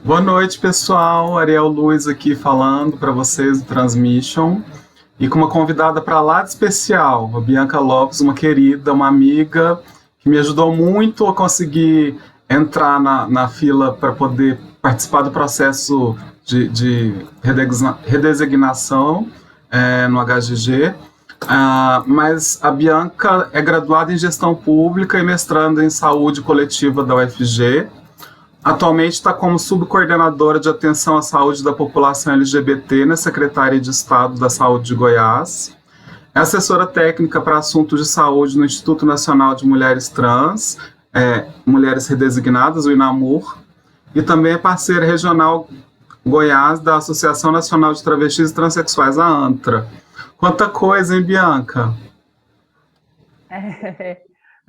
Boa noite, pessoal. Ariel Luiz aqui falando para vocês do Transmission. E com uma convidada para lá de especial, a Bianca Lopes, uma querida, uma amiga, que me ajudou muito a conseguir entrar na fila para poder participar do processo de redesignação no HGG. Mas a Bianca é graduada em gestão pública e mestranda em saúde coletiva da UFG. Atualmente está como subcoordenadora de atenção à saúde da população LGBT na Secretaria de Estado da Saúde de Goiás. É assessora técnica para assuntos de saúde no Instituto Nacional de Mulheres Trans, Mulheres Redesignadas, o INAMUR, e também é parceira regional Goiás da Associação Nacional de Travestis e Transsexuais, a ANTRA. Quanta coisa, hein, Bianca?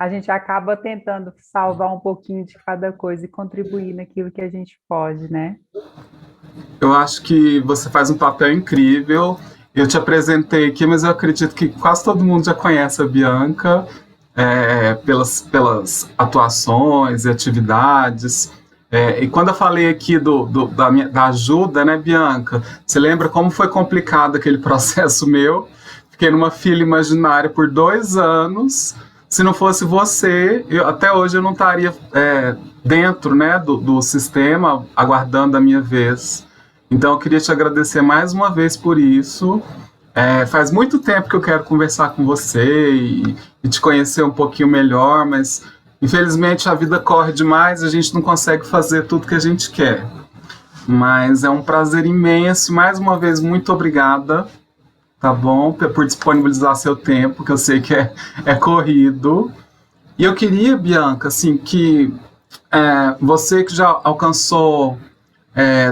A gente acaba tentando salvar um pouquinho de cada coisa e contribuir naquilo que a gente pode, né? Eu acho que você faz um papel incrível. Eu te apresentei aqui, mas eu acredito que quase todo mundo já conhece a Bianca pelas atuações e atividades. E quando eu falei aqui da ajuda, né, Bianca? Você lembra como foi complicado aquele processo meu? Fiquei numa fila imaginária por 2 anos. Se não fosse você, até hoje eu não estaria dentro, né, do sistema, aguardando a minha vez. Então eu queria te agradecer mais uma vez por isso. Faz muito tempo que eu quero conversar com você e te conhecer um pouquinho melhor, mas infelizmente a vida corre demais e a gente não consegue fazer tudo que a gente quer. Mas é um prazer imenso. Mais uma vez, muito obrigada, tá bom? Por disponibilizar seu tempo, que eu sei que é corrido. E eu queria, Bianca, assim, que você que já alcançou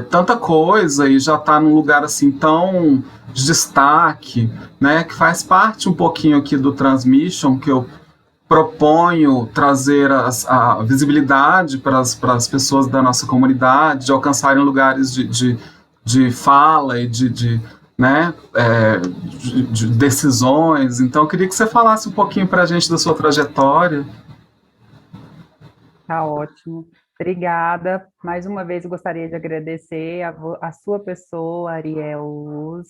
tanta coisa e já está num lugar assim tão de destaque, né, que faz parte um pouquinho aqui do Transmission, que eu proponho trazer a visibilidade para as pessoas da nossa comunidade, de alcançarem lugares de fala e né, de decisões. Então, eu queria que você falasse um pouquinho para a gente da sua trajetória. Tá ótimo. Obrigada. Mais uma vez, eu gostaria de agradecer a sua pessoa, Ariel Luz,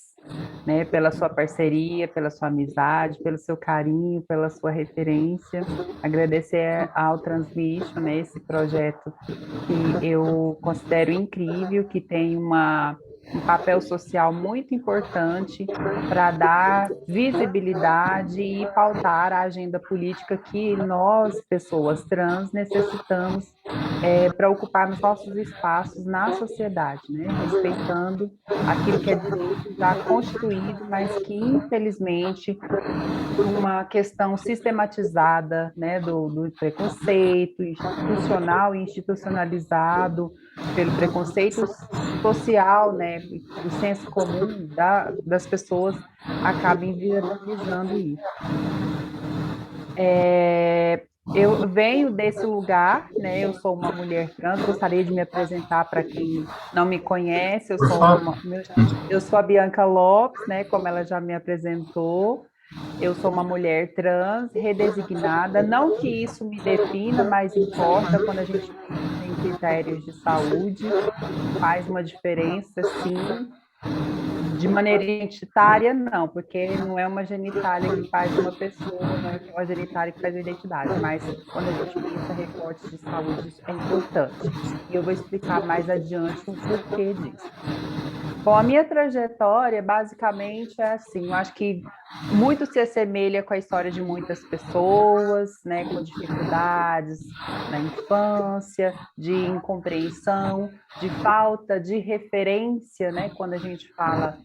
né, pela sua parceria, pela sua amizade, pelo seu carinho, pela sua referência. Agradecer ao Transmission, né, esse projeto que eu considero incrível, que tem um papel social muito importante para dar visibilidade e pautar a agenda política que nós, pessoas trans, necessitamos para ocupar os nossos espaços na sociedade, né? Respeitando aquilo que é direito já constituído, mas que, infelizmente, por uma questão sistematizada, né, do preconceito institucional e institucionalizado, pelo preconceito social, né, do senso comum das pessoas, acaba inviabilizando isso. Eu venho desse lugar, né? Eu sou uma mulher trans, gostaria de me apresentar para quem não me conhece. Eu sou a Bianca Lopes, né? Como ela já me apresentou. Eu sou uma mulher trans, redesignada. Não que isso me defina, mas importa quando a gente tem critérios de saúde, faz uma diferença, sim. De maneira identitária, não, porque não é uma genitália que faz uma pessoa, não é uma genitália que faz a identidade, mas quando a gente pensa recortes de saúde, isso é importante. E eu vou explicar mais adiante o porquê disso. Bom, a minha trajetória, basicamente, é assim, eu acho que muito se assemelha com a história de muitas pessoas, né, com dificuldades na infância, de incompreensão, de falta de referência, né, quando a gente fala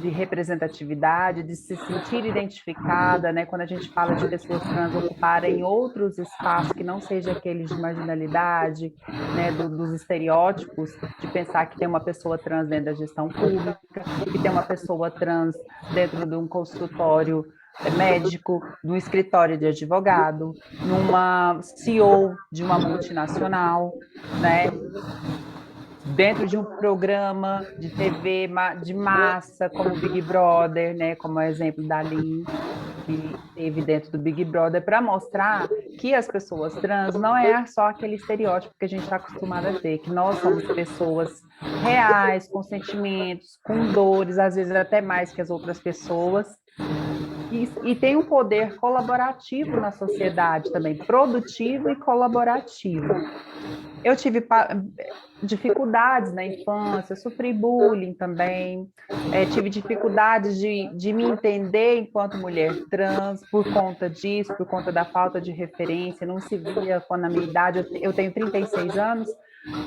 de representatividade, de se sentir identificada, né? Quando a gente fala de pessoas trans ocuparem outros espaços que não sejam aqueles de marginalidade, né? Dos estereótipos, de pensar que tem uma pessoa trans dentro da gestão pública, que tem uma pessoa trans dentro de um consultório médico, num escritório de advogado, numa CEO de uma multinacional, né? Dentro de um programa de TV de massa, como o Big Brother, né, como o exemplo da Lin. que teve dentro do Big Brother para mostrar que as pessoas trans não é só aquele estereótipo que a gente está acostumado a ter, que nós somos pessoas reais, com sentimentos, com dores, às vezes até mais que as outras pessoas, e tem um poder colaborativo na sociedade também, produtivo e colaborativo. Eu tive dificuldades na infância, sofri bullying também, tive dificuldades de me entender enquanto mulher trans por conta disso, por conta da falta de referência, não se via quando na minha idade, eu tenho 36 anos,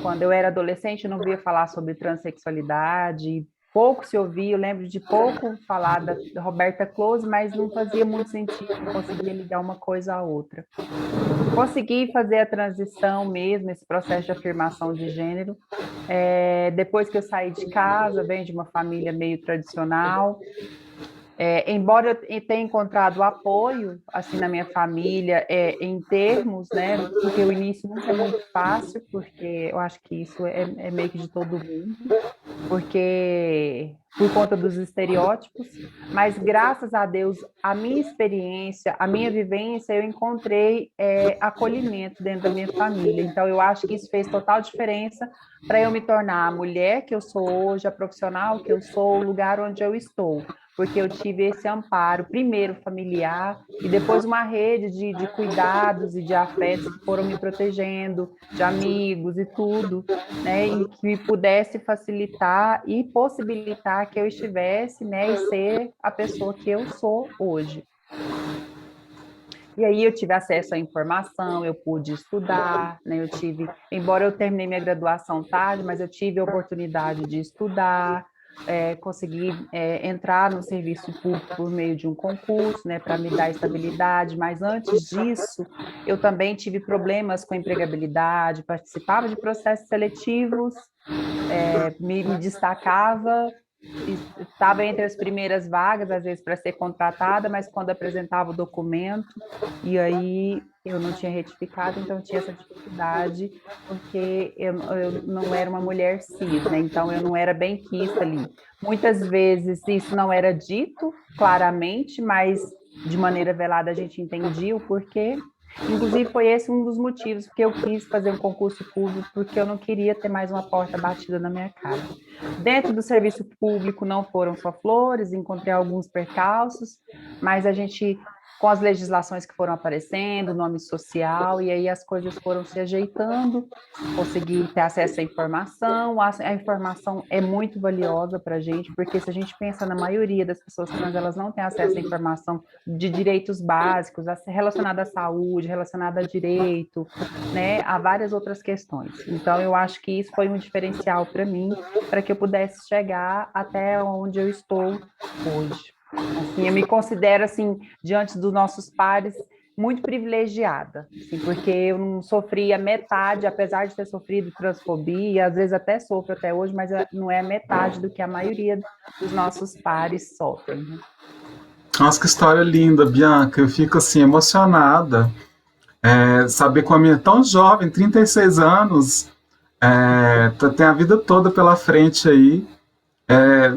quando eu era adolescente eu não via falar sobre transexualidade, pouco se ouvia, eu lembro de pouco falar da Roberta Close, mas não fazia muito sentido, não conseguia ligar uma coisa à outra. Consegui fazer a transição mesmo, esse processo de afirmação de gênero, depois que eu saí de casa, venho de uma família meio tradicional, embora eu tenha encontrado apoio assim na minha família em termos, né, porque o início nunca é muito fácil, porque eu acho que isso é meio que de todo mundo, porque por conta dos estereótipos, mas graças a Deus, a minha experiência, a minha vivência, eu encontrei acolhimento dentro da minha família, então eu acho que isso fez total diferença para eu me tornar a mulher que eu sou hoje, a profissional que eu sou, o lugar onde eu estou, porque eu tive esse amparo, primeiro familiar, e depois uma rede de cuidados e de afetos que foram me protegendo, de amigos e tudo, né, e que pudesse facilitar e possibilitar que eu estivesse, né, e ser a pessoa que eu sou hoje. E aí eu tive acesso à informação, eu pude estudar, né, embora eu terminei minha graduação tarde, mas eu tive a oportunidade de estudar, consegui entrar no serviço público por meio de um concurso, né, para me dar estabilidade, mas antes disso, eu também tive problemas com a empregabilidade, participava de processos seletivos, me destacava, estava entre as primeiras vagas, às vezes, para ser contratada, mas quando apresentava o documento, e aí eu não tinha retificado, então eu tinha essa dificuldade, porque eu não era uma mulher cis, né? Então eu não era bem quista ali. Muitas vezes isso não era dito claramente, mas de maneira velada a gente entendia o porquê. Inclusive foi esse um dos motivos porque eu quis fazer um concurso público, porque eu não queria ter mais uma porta batida na minha cara. Dentro do serviço público não foram só flores, encontrei alguns percalços, mas a gente, com as legislações que foram aparecendo, nome social, e aí as coisas foram se ajeitando, consegui ter acesso à informação, a informação é muito valiosa para a gente, porque se a gente pensa na maioria das pessoas trans, elas não têm acesso à informação de direitos básicos, relacionada à saúde, relacionada a direito, né, a várias outras questões. Então, eu acho que isso foi um diferencial para mim, para que eu pudesse chegar até onde eu estou hoje. Assim, eu me considero, assim, diante dos nossos pares, muito privilegiada, assim, porque eu não sofri a metade, apesar de ter sofrido transfobia, e às vezes até sofro até hoje, mas não é a metade do que a maioria dos nossos pares sofrem. Né? Nossa, que história linda, Bianca. Eu fico, assim, emocionada. Saber que uma menina tão jovem, 36 anos, tem a vida toda pela frente aí.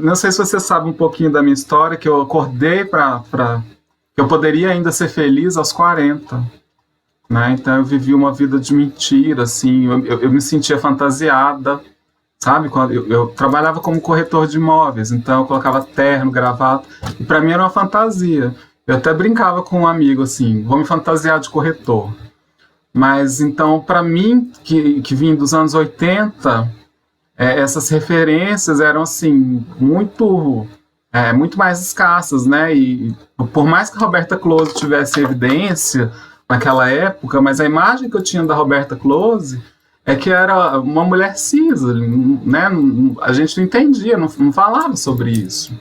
Não sei se você sabe um pouquinho da minha história, que eu acordei que eu poderia ainda ser feliz aos 40. Né? Então eu vivi uma vida de mentira, assim, eu me sentia fantasiada, sabe? Quando eu trabalhava como corretor de imóveis, então eu colocava terno, gravata, e para mim era uma fantasia. Eu até brincava com um amigo, assim, vou me fantasiar de corretor. Mas então, para mim, que vim dos anos 80, essas referências eram, assim, muito mais escassas, né? E por mais que a Roberta Close tivesse evidência naquela época, mas a imagem que eu tinha da Roberta Close é que era uma mulher cis, né? A gente não entendia, não falava sobre isso.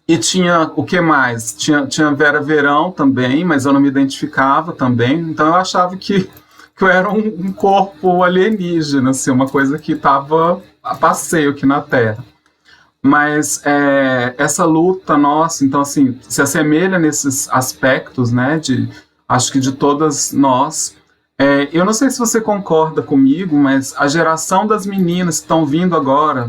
E tinha o que mais? Tinha Vera Verão também, mas eu não me identificava também, então eu achava que eu era um corpo alienígena, assim, uma coisa que estava a passeio aqui na Terra. Mas essa luta nossa, então, assim, se assemelha nesses aspectos, né, acho que de todas nós. Eu não sei se você concorda comigo, mas a geração das meninas que estão vindo agora,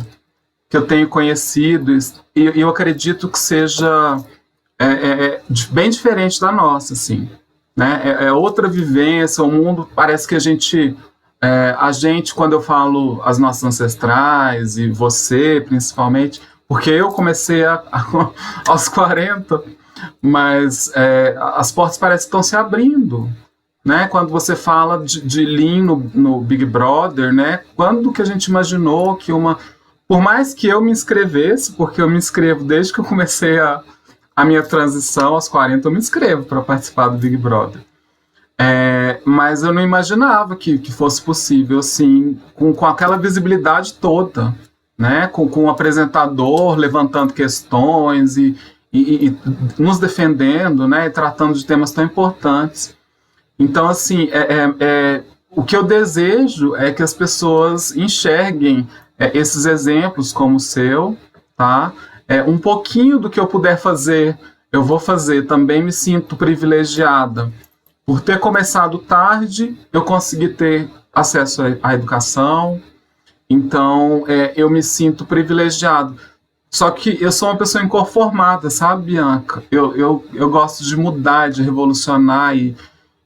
que eu tenho conhecido, e eu acredito que seja bem diferente da nossa, assim, né? É outra vivência, o mundo parece que a gente, quando eu falo as nossas ancestrais e você, principalmente, porque eu comecei aos 40, mas as portas parecem que estão se abrindo, né? Quando você fala de Lean no Big Brother, né? Quando que a gente imaginou que por mais que eu me inscrevesse, porque eu me inscrevo desde que eu comecei a minha transição aos 40, eu me inscrevo para participar do Big Brother. Mas eu não imaginava que fosse possível, assim, com aquela visibilidade toda, né? Com o apresentador levantando questões e nos defendendo, né? E tratando de temas tão importantes. Então, assim, o que eu desejo é que as pessoas enxerguem esses exemplos como o seu, tá? Um pouquinho do que eu puder fazer, eu vou fazer. Também me sinto privilegiada. Por ter começado tarde, eu consegui ter acesso à educação, então eu me sinto privilegiado. Só que eu sou uma pessoa inconformada, sabe, Bianca? Eu gosto de mudar, de revolucionar,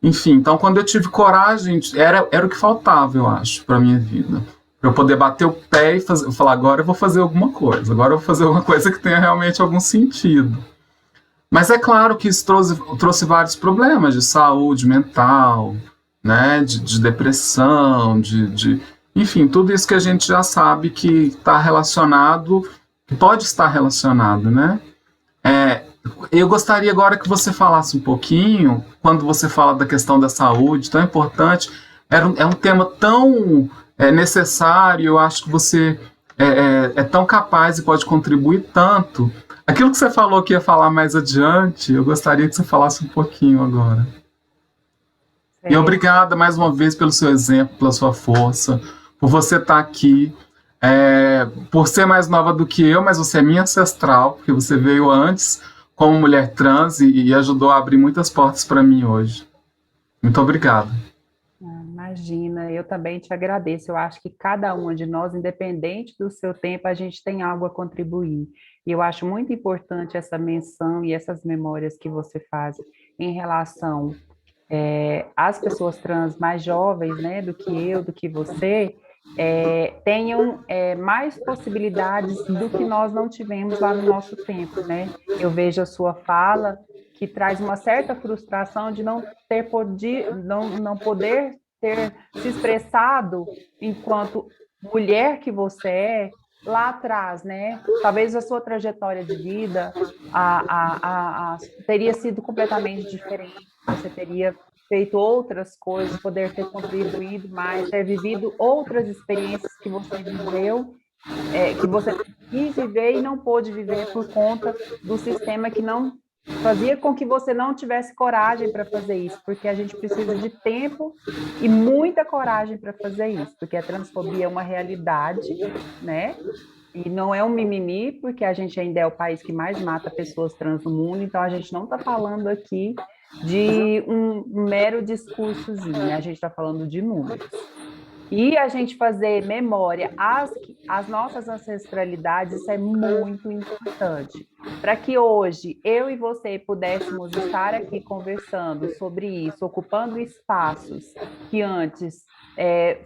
enfim. Então, quando eu tive coragem, era o que faltava, eu acho, para minha vida. Para eu poder bater o pé e falar, agora eu vou fazer alguma coisa, agora eu vou fazer alguma coisa que tenha realmente algum sentido. Mas é claro que isso trouxe vários problemas de saúde mental, né, de depressão, enfim, tudo isso que a gente já sabe que está relacionado, que pode estar relacionado, né? Eu gostaria agora que você falasse um pouquinho, quando você fala da questão da saúde, tão importante, é um tema tão necessário, eu acho que você é tão capaz e pode contribuir tanto. Aquilo que você falou que ia falar mais adiante, eu gostaria que você falasse um pouquinho agora. E obrigada mais uma vez pelo seu exemplo, pela sua força, por você estar aqui, por ser mais nova do que eu, mas você é minha ancestral, porque você veio antes como mulher trans e ajudou a abrir muitas portas para mim hoje. Muito obrigado. Imagina, eu também te agradeço. Eu acho que cada uma de nós, independente do seu tempo, a gente tem algo a contribuir. E eu acho muito importante essa menção e essas memórias que você faz em relação às pessoas trans mais jovens, né, do que eu, do que você, tenham mais possibilidades do que nós não tivemos lá no nosso tempo, né? Eu vejo a sua fala que traz uma certa frustração de não não poder ter se expressado enquanto mulher que você lá atrás, né? Talvez a sua trajetória de vida teria sido completamente diferente. Você teria feito outras coisas, poder ter contribuído mais, ter vivido outras experiências que você viveu, que você quis viver e não pôde viver por conta do sistema que não fazia com que você não tivesse coragem para fazer isso, porque a gente precisa de tempo e muita coragem para fazer isso, porque a transfobia é uma realidade, né? E não é um mimimi, porque a gente ainda é o país que mais mata pessoas trans no mundo, então a gente não está falando aqui de um mero discursozinho, a gente está falando de números. E a gente fazer memória às nossas ancestralidades, isso é muito importante. Para que hoje eu e você pudéssemos estar aqui conversando sobre isso, ocupando espaços que antes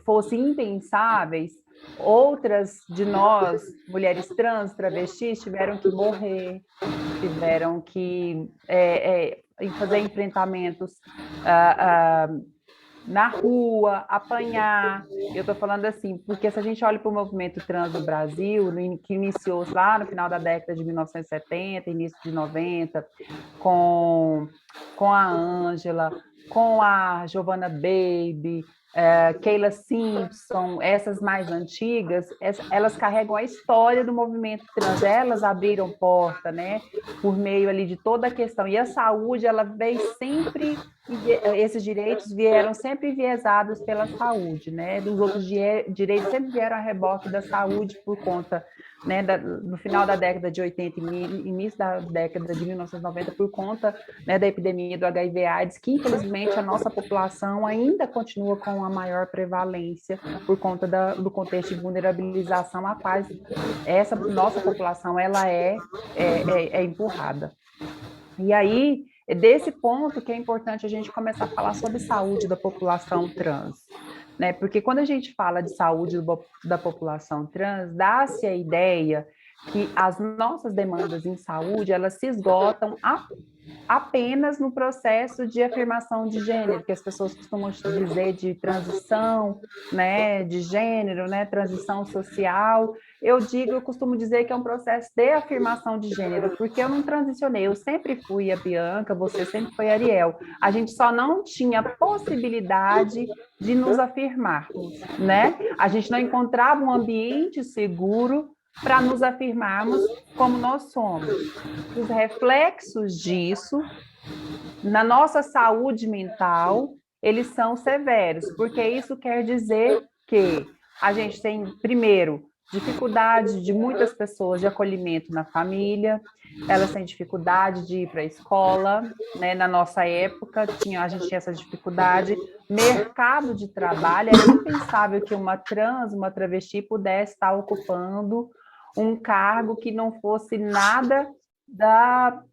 fossem impensáveis, outras de nós, mulheres trans, travestis, tiveram que morrer, tiveram que fazer enfrentamentos na rua, apanhar. Eu estou falando assim, porque se a gente olha para o movimento trans no Brasil, que iniciou lá no final da década de 1970, início de 90, com a Ângela, com a Giovanna Baby, Keila Simpson, essas mais antigas, elas carregam a história do movimento trans, elas abriram porta, né, por meio ali de toda a questão, e a saúde, ela veio sempre, esses direitos vieram sempre enviesados pela saúde, né, dos outros direitos sempre vieram a reboque da saúde por conta, né, no final da década de 80 e início da década de 1990, por conta, né, da epidemia do HIV/AIDS, que infelizmente a nossa população ainda continua com a maior prevalência por conta do contexto de vulnerabilização a quais essa nossa população ela é empurrada. E aí, é desse ponto que é importante a gente começar a falar sobre saúde da população trans, né? Porque quando a gente fala de saúde da população trans, dá-se a ideia que as nossas demandas em saúde, elas se esgotam apenas no processo de afirmação de gênero, que as pessoas costumam dizer de transição, né, de gênero, né, transição social. Eu costumo dizer que é um processo de afirmação de gênero, porque eu não transicionei, eu sempre fui a Bianca, você sempre foi a Ariel. A gente só não tinha possibilidade de nos afirmarmos, né? A gente não encontrava um ambiente seguro para nos afirmarmos como nós somos. Os reflexos disso na nossa saúde mental, eles são severos, porque isso quer dizer que a gente tem, primeiro, dificuldade de muitas pessoas de acolhimento na família, elas têm dificuldade de ir para a escola, né? Na nossa época, a gente tinha essa dificuldade. Mercado de trabalho, era impensável que uma trans, uma travesti pudesse estar ocupando um cargo que não fosse nada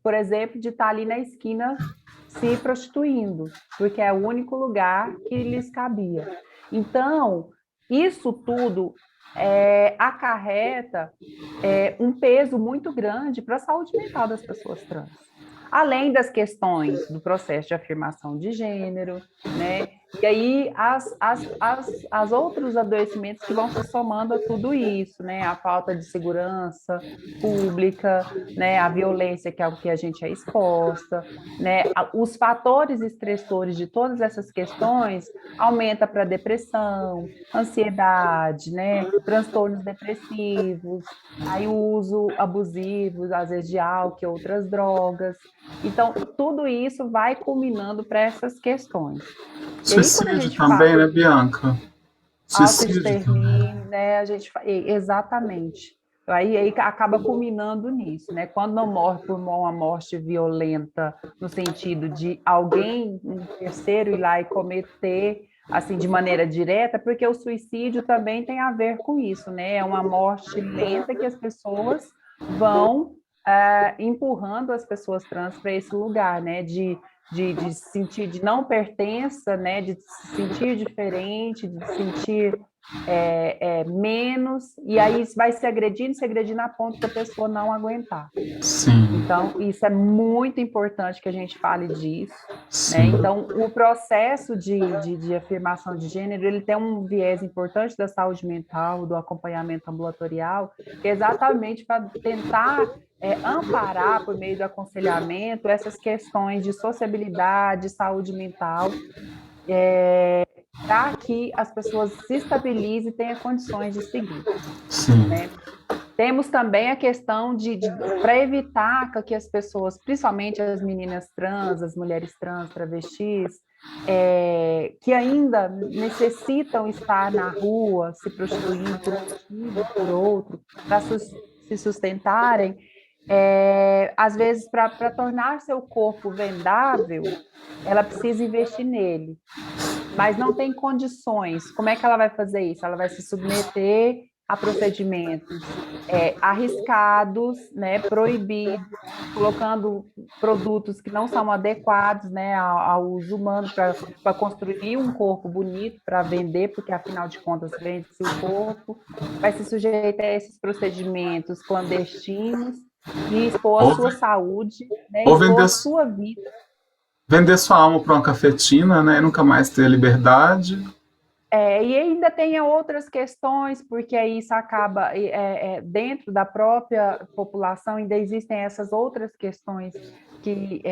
por exemplo, de estar ali na esquina se prostituindo, porque é o único lugar que lhes cabia. Então, isso tudo acarreta um peso muito grande para a saúde mental das pessoas trans. Além das questões do processo de afirmação de gênero, né? E aí as outros adoecimentos que vão se somando a tudo isso, né? A falta de segurança pública, né? A violência que é o que a gente é exposta, né? Os fatores estressores de todas essas questões aumenta para depressão, ansiedade, né? Transtornos depressivos, aí o uso abusivo, às vezes de álcool e outras drogas. Então, tudo isso vai culminando para essas questões. E aí, quando a Suicídio gente também, fala né, Bianca? Suicídio também. autoextermínio, né, exatamente. Aí acaba culminando nisso, né? Quando não morre por uma morte violenta, no sentido de alguém, um terceiro, ir lá e cometer, assim, de maneira direta, porque o suicídio também tem a ver com isso, né? É uma morte lenta que as pessoas vão empurrando as pessoas trans para esse lugar, né? De sentir de não pertença, né? De se sentir diferente, de se sentir menos, e aí vai se agredindo a ponto da pessoa não aguentar. Sim, Então, isso é muito importante que a gente fale disso, né? sim, Então, o processo de afirmação de gênero, ele tem um viés importante da saúde mental, do acompanhamento ambulatorial, que é exatamente para tentar amparar, por meio do aconselhamento, essas questões de sociabilidade, saúde mental, para que as pessoas se estabilizem e tenham condições de seguir, sim. né? Temos também a questão para evitar que as pessoas, principalmente as meninas trans, as mulheres trans, travestis, que ainda necessitam estar na rua, se prostituindo por um motivo, por outro, para se sustentarem, às vezes, para tornar seu corpo vendável, ela precisa investir nele, mas não tem condições. Como é que ela vai fazer isso? Ela vai se submeter a procedimentos arriscados, né, proibidos, colocando produtos que não são adequados, né, ao uso humano para construir um corpo bonito para vender, porque afinal de contas vende-se o corpo, vai se sujeitar a esses procedimentos clandestinos e expor a Ou, sua saúde, né, ou expor vender, a sua vida. vender sua alma para uma cafetina, né? E nunca mais ter a liberdade. E ainda tem outras questões, porque aí isso acaba dentro da própria população, ainda existem essas outras questões que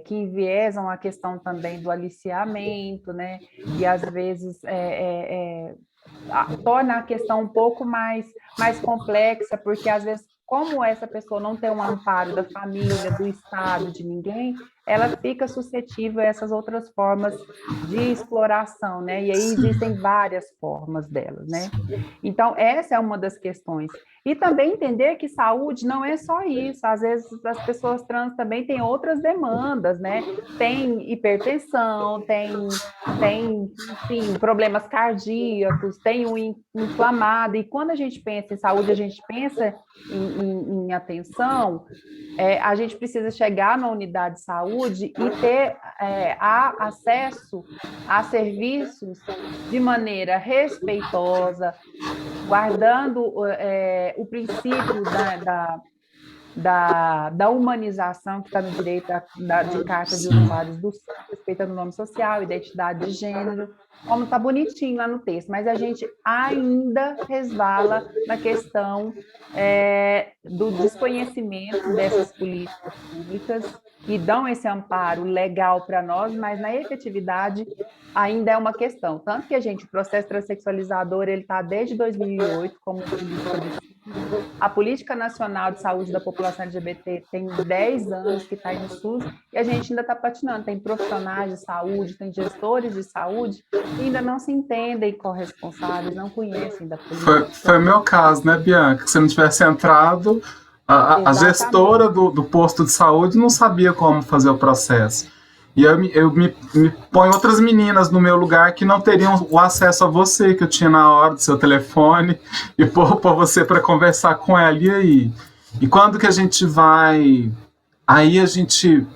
enviesam a questão também do aliciamento, né? E às vezes torna a questão um pouco mais complexa, porque às vezes, como essa pessoa não tem um amparo da família, do Estado, de ninguém, ela fica suscetível a essas outras formas de exploração, né? E aí existem várias formas delas, né? Então, essa é uma das questões. E também entender que saúde não é só isso, às vezes as pessoas trans também têm outras demandas, né? Tem hipertensão, enfim, problemas cardíacos, tem o inflamado, e quando a gente pensa em saúde, a gente pensa em atenção, a gente precisa chegar na unidade de saúde e ter acesso a serviços de maneira respeitosa, guardando o princípio da humanização que está no direito de Carta de Usuários do SUS, respeitando o nome social, identidade de gênero, como está bonitinho lá no texto, mas a gente ainda resvala na questão do desconhecimento dessas políticas públicas que dão esse amparo legal para nós, mas na efetividade ainda é uma questão. Tanto que o processo transexualizador, ele está desde 2008 como política do SUS. A Política Nacional de Saúde da População LGBT tem 10 anos que está aí no SUS e a gente ainda está patinando. Tem profissionais de saúde, tem gestores de saúde que ainda não se entendem corresponsáveis, não conhecem da política. Foi o meu caso, né, Bianca? Que se não tivesse entrado, a gestora do posto de saúde não sabia como fazer o processo. E eu me ponho outras meninas no meu lugar que não teriam o acesso a você, que eu tinha na hora do seu telefone, e pôr você para conversar com ela. E aí? E quando que a gente vai... Aí a gente,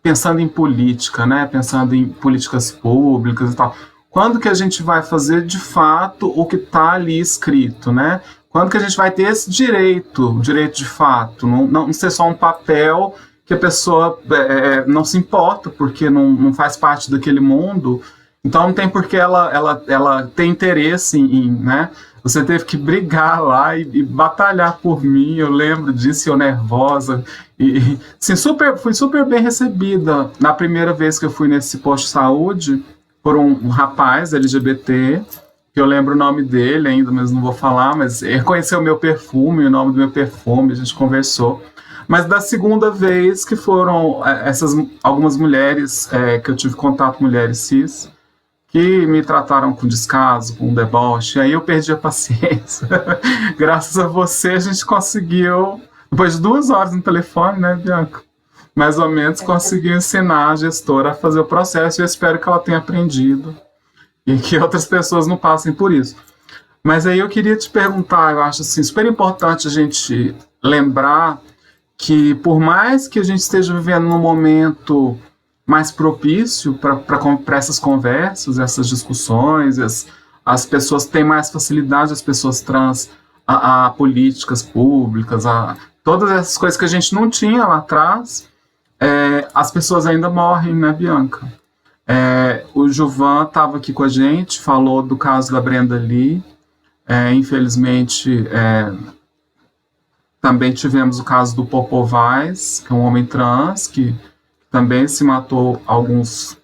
pensando em política, né? Pensando em políticas públicas e tal, quando que a gente vai fazer de fato o que está ali escrito, né? Quando que a gente vai ter esse direito de fato, não ser só um papel que a pessoa não se importa, porque não faz parte daquele mundo, então não tem por que ela ter interesse né? Você teve que brigar lá e batalhar por mim, eu lembro disso, eu nervosa, e assim, fui super bem recebida na primeira vez que eu fui nesse posto de saúde, por um rapaz LGBT, que eu lembro o nome dele ainda, mas não vou falar, mas ele reconheceu o meu perfume, o nome do meu perfume, a gente conversou. Mas da segunda vez que foram algumas mulheres, que eu tive contato, mulheres cis, que me trataram com descaso, com deboche, aí eu perdi a paciência. Graças a você a gente conseguiu, depois de 2 horas no telefone, né, Bianca? Mais ou menos conseguiu ensinar a gestora a fazer o processo, e eu espero que ela tenha aprendido e que outras pessoas não passem por isso. Mas aí eu queria te perguntar, eu acho assim, super importante a gente lembrar que por mais que a gente esteja vivendo num momento mais propício para essas conversas, essas discussões, as pessoas têm mais facilidade, as pessoas trans, a políticas públicas, todas essas coisas que a gente não tinha lá atrás, as pessoas ainda morrem, né, Bianca? O Gilvan estava aqui com a gente, falou do caso da Brenda Lee, infelizmente... Também tivemos o caso do Popo Vaz, que é um homem trans, que também se matou alguns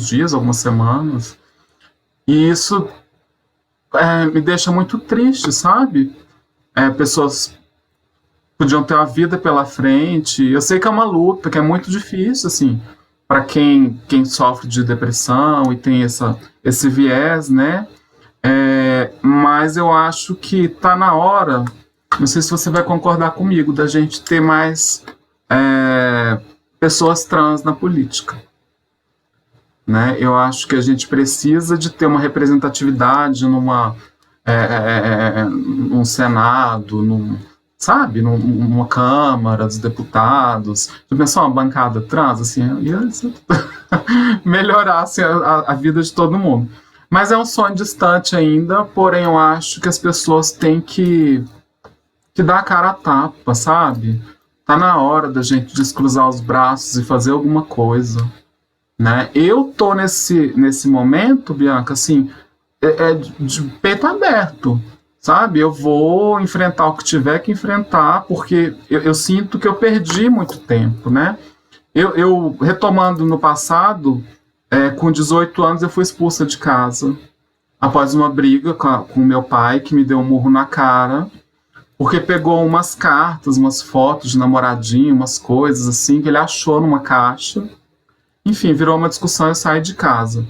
dias, algumas semanas. E isso me deixa muito triste, sabe? Pessoas podiam ter uma vida pela frente. Eu sei que é uma luta, que é muito difícil, assim, para quem sofre de depressão e tem esse viés, né? Mas eu acho que está na hora... Não sei se você vai concordar comigo, da gente ter mais pessoas trans na política. Né? Eu acho que a gente precisa de ter uma representatividade num Senado, numa Câmara dos Deputados. Já pensou uma bancada trans? Assim, ia melhorar assim, a vida de todo mundo. Mas é um sonho distante ainda, porém eu acho que as pessoas têm que dar a cara a tapa, sabe? Tá na hora da gente descruzar os braços e fazer alguma coisa, né? Eu tô nesse momento, Bianca, assim, de peito aberto, sabe? Eu vou enfrentar o que tiver que enfrentar, porque eu sinto que eu perdi muito tempo, né? Eu retomando no passado, com 18 anos eu fui expulsa de casa, após uma briga com meu pai, que me deu um murro na cara, porque pegou umas cartas, umas fotos de namoradinho, umas coisas assim, que ele achou numa caixa, Enfim, virou uma discussão, eu saí de casa.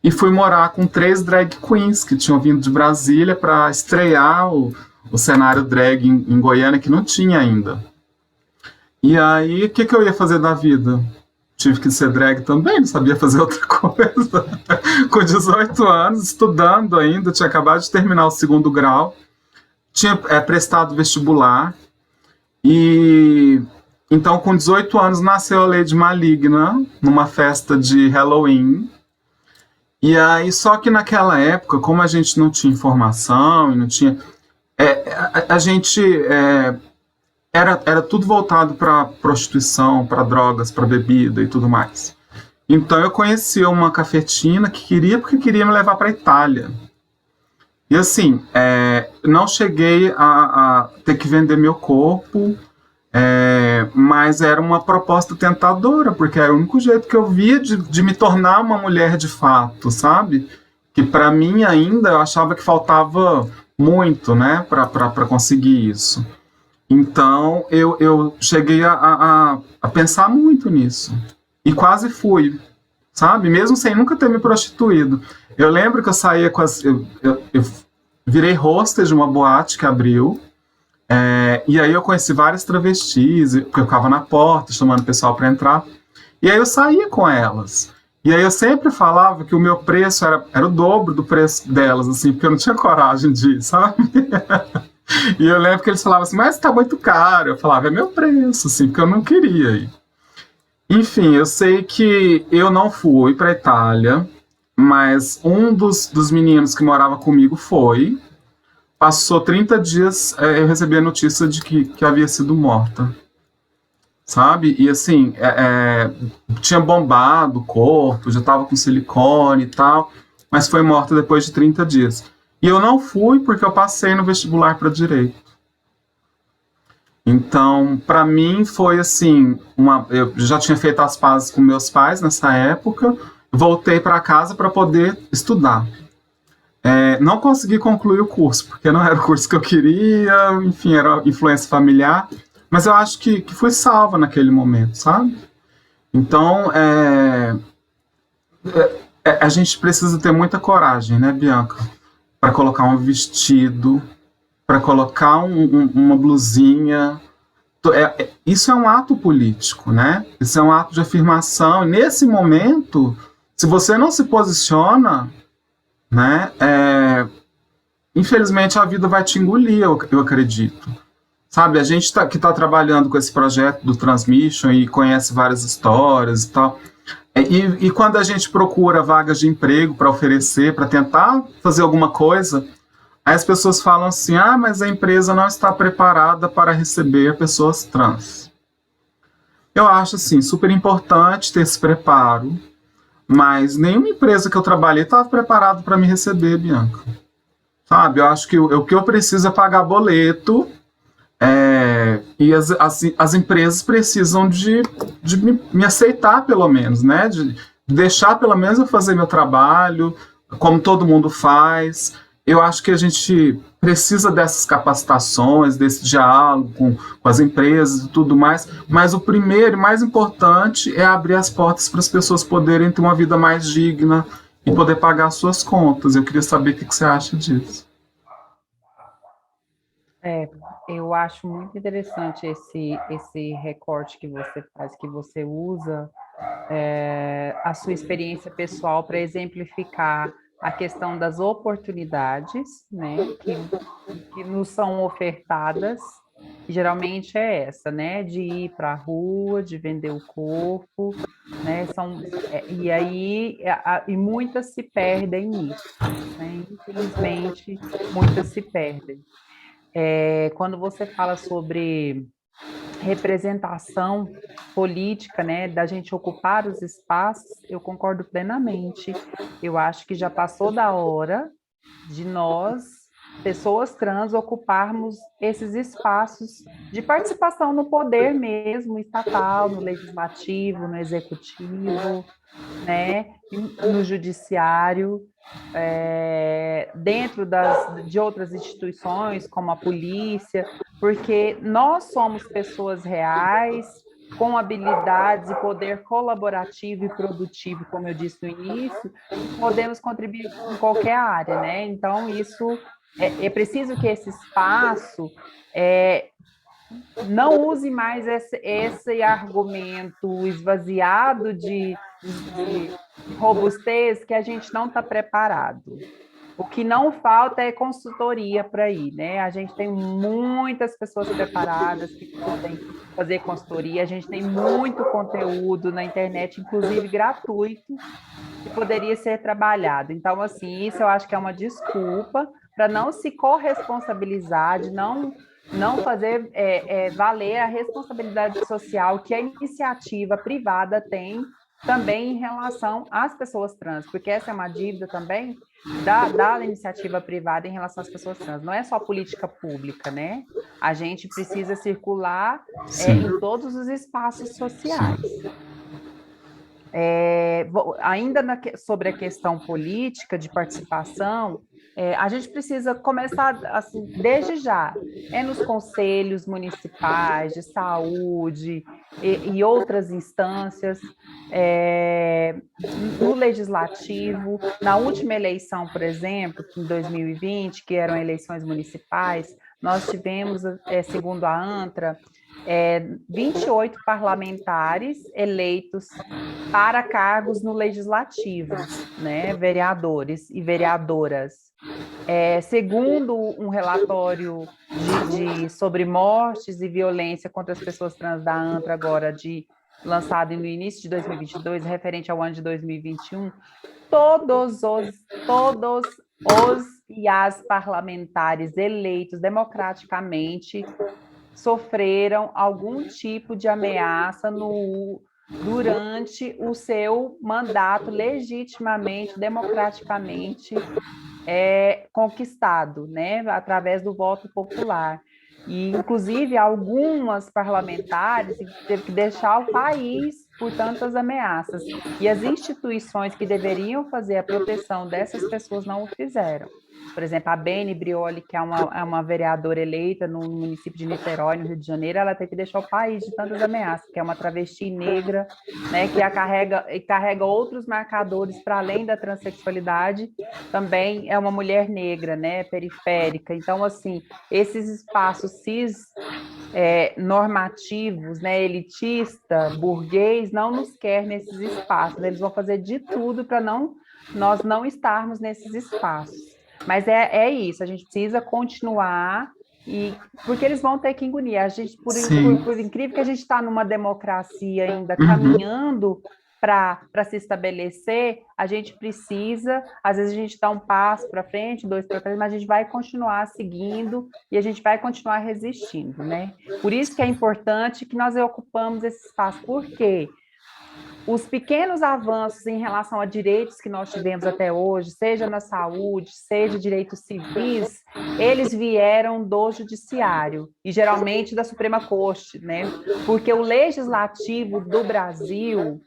E fui morar com 3 drag queens que tinham vindo de Brasília para estrear o cenário drag em Goiânia, que não tinha ainda. E aí, o que, que eu ia fazer da vida? Tive que ser drag também, não sabia fazer outra coisa. Com 18 anos, estudando ainda, tinha acabado de terminar o segundo grau, tinha prestado vestibular, e então com 18 anos nasceu a Lady Maligna, numa festa de Halloween. E aí, só que naquela época, como a gente não tinha informação e não tinha. A gente. Era tudo voltado para prostituição, para drogas, para bebida e tudo mais. Então eu conheci uma cafetina que queria, porque queria me levar para a Itália. E assim, não cheguei a ter que vender meu corpo, mas era uma proposta tentadora, porque era o único jeito que eu via de me tornar uma mulher de fato, sabe? Que para mim ainda eu achava que faltava muito, né, para conseguir isso. Então eu cheguei a pensar muito nisso. E quase fui, sabe? Mesmo sem nunca ter me prostituído. Eu lembro que eu saía com as. Eu virei hostess de uma boate que abriu. E aí eu conheci várias travestis, porque eu ficava na porta chamando o pessoal para entrar. E aí eu saía com elas. E aí eu sempre falava que o meu preço era o dobro do preço delas, assim, porque eu não tinha coragem de ir, sabe? E eu lembro que eles falavam assim, mas tá muito caro. Eu falava, é meu preço, assim, porque eu não queria ir. Enfim, eu sei que eu não fui para Itália, mas um dos meninos que morava comigo foi. Passou 30 dias, eu recebi a notícia de que havia sido morta, sabe? E assim, tinha bombado o corpo, já estava com silicone e tal, mas foi morta depois de 30 dias. E eu não fui porque eu passei no vestibular para direito. Então, para mim foi assim, eu já tinha feito as pazes com meus pais nessa época, voltei para casa para poder estudar. Não consegui concluir o curso, porque não era o curso que eu queria, enfim, era influência familiar, mas eu acho que fui salva naquele momento, sabe? Então, a gente precisa ter muita coragem, né, Bianca? Para colocar um vestido, para colocar uma blusinha. Isso é um ato político, né? Isso é um ato de afirmação. E nesse momento, se você não se posiciona, né, infelizmente a vida vai te engolir, eu acredito. Sabe, a gente que está trabalhando com esse projeto do Transmission e conhece várias histórias e tal, e quando a gente procura vagas de emprego para oferecer, para tentar fazer alguma coisa, aí as pessoas falam assim, mas a empresa não está preparada para receber pessoas trans. Eu acho, assim, super importante ter esse preparo, mas nenhuma empresa que eu trabalhei estava preparada para me receber, Bianca. Sabe, eu acho que o que eu preciso é pagar boleto, e as empresas precisam de me aceitar, pelo menos, né? De deixar, pelo menos, eu fazer meu trabalho, como todo mundo faz. Eu acho que a gente precisa dessas capacitações, desse diálogo com as empresas e tudo mais, mas o primeiro e mais importante é abrir as portas para as pessoas poderem ter uma vida mais digna e poder pagar suas contas. Eu queria saber o que você acha disso. Eu acho muito interessante esse recorte que você faz, que você usa a sua experiência pessoal para exemplificar a questão das oportunidades, né, que nos são ofertadas, que geralmente é essa, né, de ir para a rua, de vender o corpo, né, e aí e muitas se perdem nisso, né, infelizmente muitas se perdem. Quando você fala sobre representação política, né, da gente ocupar os espaços, eu concordo plenamente. Eu acho que já passou da hora de nós, pessoas trans, ocuparmos esses espaços de participação no poder mesmo, estatal, no legislativo, no executivo, né, no judiciário, dentro de outras instituições, como a polícia, porque nós somos pessoas reais, com habilidades e poder colaborativo e produtivo, como eu disse no início, podemos contribuir em qualquer área, né? Então, isso é preciso que esse espaço não use mais esse argumento esvaziado de robustez que a gente não está preparado. O que não falta é consultoria para ir, né? A gente tem muitas pessoas preparadas que podem fazer consultoria, a gente tem muito conteúdo na internet, inclusive gratuito, que poderia ser trabalhado. Então, assim, isso eu acho que é uma desculpa para não se corresponsabilizar, de não fazer valer a responsabilidade social que a iniciativa privada tem também em relação às pessoas trans, porque essa é uma dívida também da iniciativa privada em relação às pessoas trans. Não é só política pública, né? A gente precisa circular em todos os espaços sociais. Ainda sobre a questão política de participação, a gente precisa começar, assim, desde já, nos conselhos municipais de saúde e outras instâncias, no legislativo. Na última eleição, por exemplo, em 2020, que eram eleições municipais, nós tivemos, segundo a ANTRA, 28 parlamentares eleitos para cargos no legislativo, né, vereadores e vereadoras. Segundo um relatório sobre mortes e violência contra as pessoas trans da ANTRA, agora lançado no início de 2022, referente ao ano de 2021, todos os e as parlamentares eleitos democraticamente sofreram algum tipo de ameaça durante o seu mandato legitimamente, democraticamente conquistado, né, através do voto popular. E, inclusive, algumas parlamentares teve que deixar o país por tantas ameaças. E as instituições que deveriam fazer a proteção dessas pessoas não o fizeram. Por exemplo, a Beni Brioli, que é uma vereadora eleita no município de Niterói, no Rio de Janeiro, ela teve que deixar o país de tantas ameaças, que é uma travesti negra, né, que carrega outros marcadores para além da transexualidade, também é uma mulher negra, né, periférica. Então, assim, esses espaços normativos, né, elitista, burguês, não nos quer nesses espaços. Eles vão fazer de tudo para nós não estarmos nesses espaços. Mas é isso, a gente precisa continuar, porque eles vão ter que engolir. A gente, por incrível que a gente está numa democracia ainda caminhando para se estabelecer, a gente precisa, às vezes a gente dá um passo para frente, 2 para trás, mas a gente vai continuar seguindo e a gente vai continuar resistindo, né? Por isso que é importante que nós ocupamos esse espaço. Por quê? Os pequenos avanços em relação a direitos que nós tivemos até hoje, seja na saúde, seja direitos civis, eles vieram do judiciário e geralmente da Suprema Corte, né? Porque o legislativo do Brasil,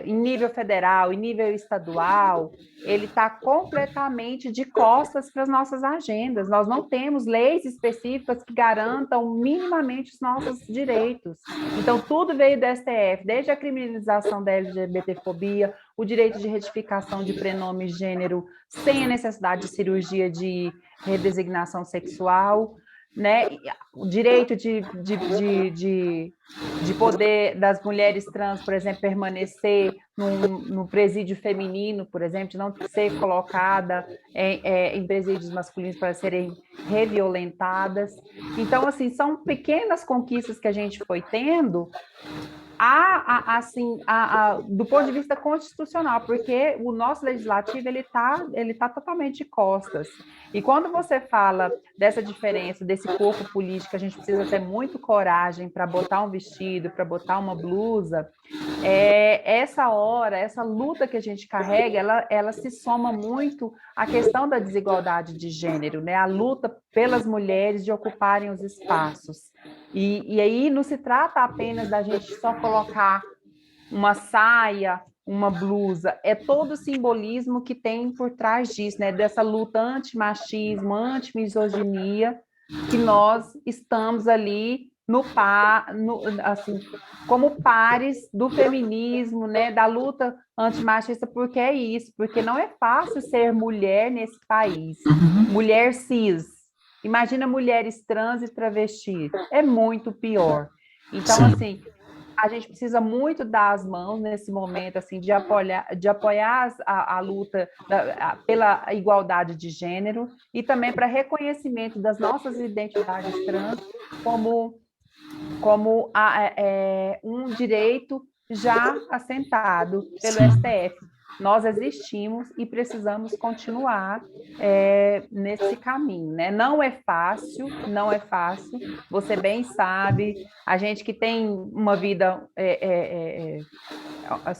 em nível federal, em nível estadual, ele está completamente de costas para as nossas agendas. Nós não temos leis específicas que garantam minimamente os nossos direitos. Então, tudo veio do STF, desde a criminalização da LGBTfobia, o direito de retificação de prenome e gênero sem a necessidade de cirurgia de redesignação sexual, né? O direito de poder das mulheres trans, por exemplo, permanecer no presídio feminino, por exemplo, de não ser colocada em presídios masculinos para serem reviolentadas. Então, assim, são pequenas conquistas que a gente foi tendo do ponto de vista constitucional, porque o nosso legislativo ele tá totalmente de costas. E quando você fala dessa diferença, desse corpo político, a gente precisa ter muito coragem para botar um vestido, para botar uma blusa, essa luta que a gente carrega, ela se soma muito à questão da desigualdade de gênero, né? A luta pelas mulheres de ocuparem os espaços. E aí não se trata apenas da gente só colocar uma saia, uma blusa, é todo o simbolismo que tem por trás disso, né? Dessa luta anti-machismo, anti-misoginia, que nós estamos ali assim, como pares do feminismo, né, da luta antimachista, porque é isso, porque não é fácil ser mulher nesse país, mulher cis. Imagina mulheres trans e travesti, é muito pior. Então, Sim. assim, a gente precisa muito dar as mãos nesse momento, assim, de apoiar a luta pela igualdade de gênero e também para reconhecimento das nossas identidades trans como um direito já assentado pelo Sim. STF. Nós existimos e precisamos continuar nesse caminho, né? Não é fácil, não é fácil. Você bem sabe, a gente que tem uma vida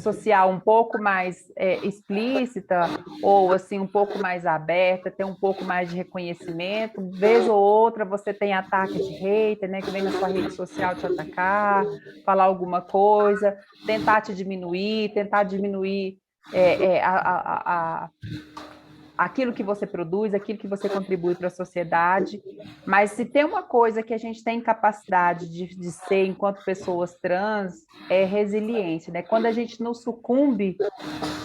social um pouco mais explícita ou assim um pouco mais aberta, ter um pouco mais de reconhecimento. Vez ou outra você tem ataque de hater, né, que vem na sua rede social te atacar, falar alguma coisa, tentar diminuir aquilo que você produz, aquilo que você contribui para a sociedade, mas se tem uma coisa que a gente tem capacidade de ser enquanto pessoas trans, é resiliência, né? Quando a gente não sucumbe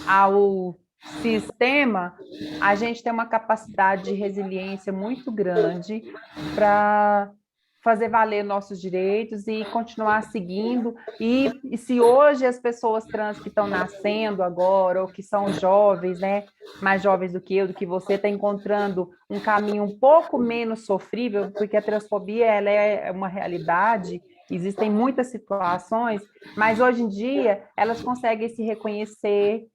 ao sistema, a gente tem uma capacidade de resiliência muito grande para fazer valer nossos direitos e continuar seguindo. E se hoje as pessoas trans que estão nascendo agora, ou que são jovens, né, mais jovens do que eu, do que você, está encontrando um caminho um pouco menos sofrível, porque a transfobia ela é uma realidade, existem muitas situações, mas hoje em dia elas conseguem se reconhecer,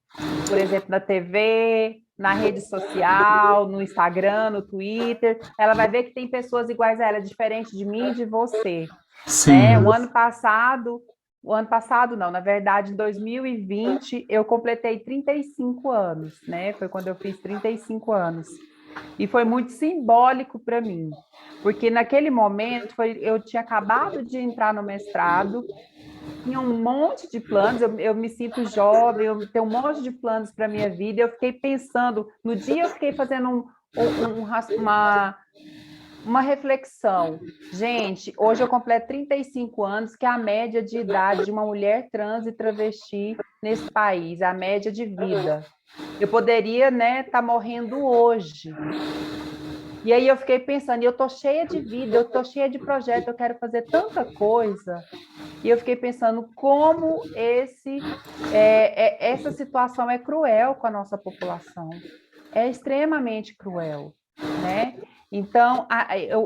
por exemplo, na TV, na rede social, no Instagram, no Twitter, ela vai ver que tem pessoas iguais a ela, diferente de mim e de você, né? Sim. O ano passado não, na verdade, em 2020, eu completei 35 anos, né? Foi quando eu fiz 35 anos. E foi muito simbólico para mim, porque naquele momento eu tinha acabado de entrar no mestrado, tinha um monte de planos, eu me sinto jovem, eu tenho um monte de planos para a minha vida, eu fiquei pensando, no dia eu fiquei fazendo uma reflexão. Gente, hoje eu completo 35 anos, que é a média de idade de uma mulher trans e travesti nesse país, a média de vida. Eu poderia, né, estar morrendo hoje. E aí eu fiquei pensando, eu estou cheia de vida, eu estou cheia de projeto, eu quero fazer tanta coisa. E eu fiquei pensando como essa situação é cruel com a nossa população. É extremamente cruel, né? Então,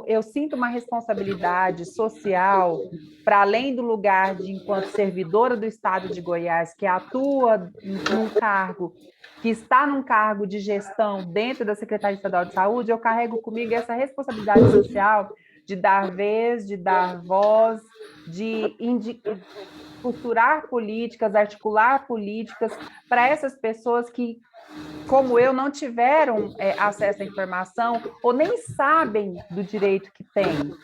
eu sinto uma responsabilidade social para além do lugar de enquanto servidora do Estado de Goiás, que atua num cargo, que está num cargo de gestão dentro da Secretaria Estadual de Saúde, eu carrego comigo essa responsabilidade social de dar vez, de dar voz, de costurar políticas, articular políticas para essas pessoas que, como eu, não tiveram acesso à informação ou nem sabem do direito que têm. Né?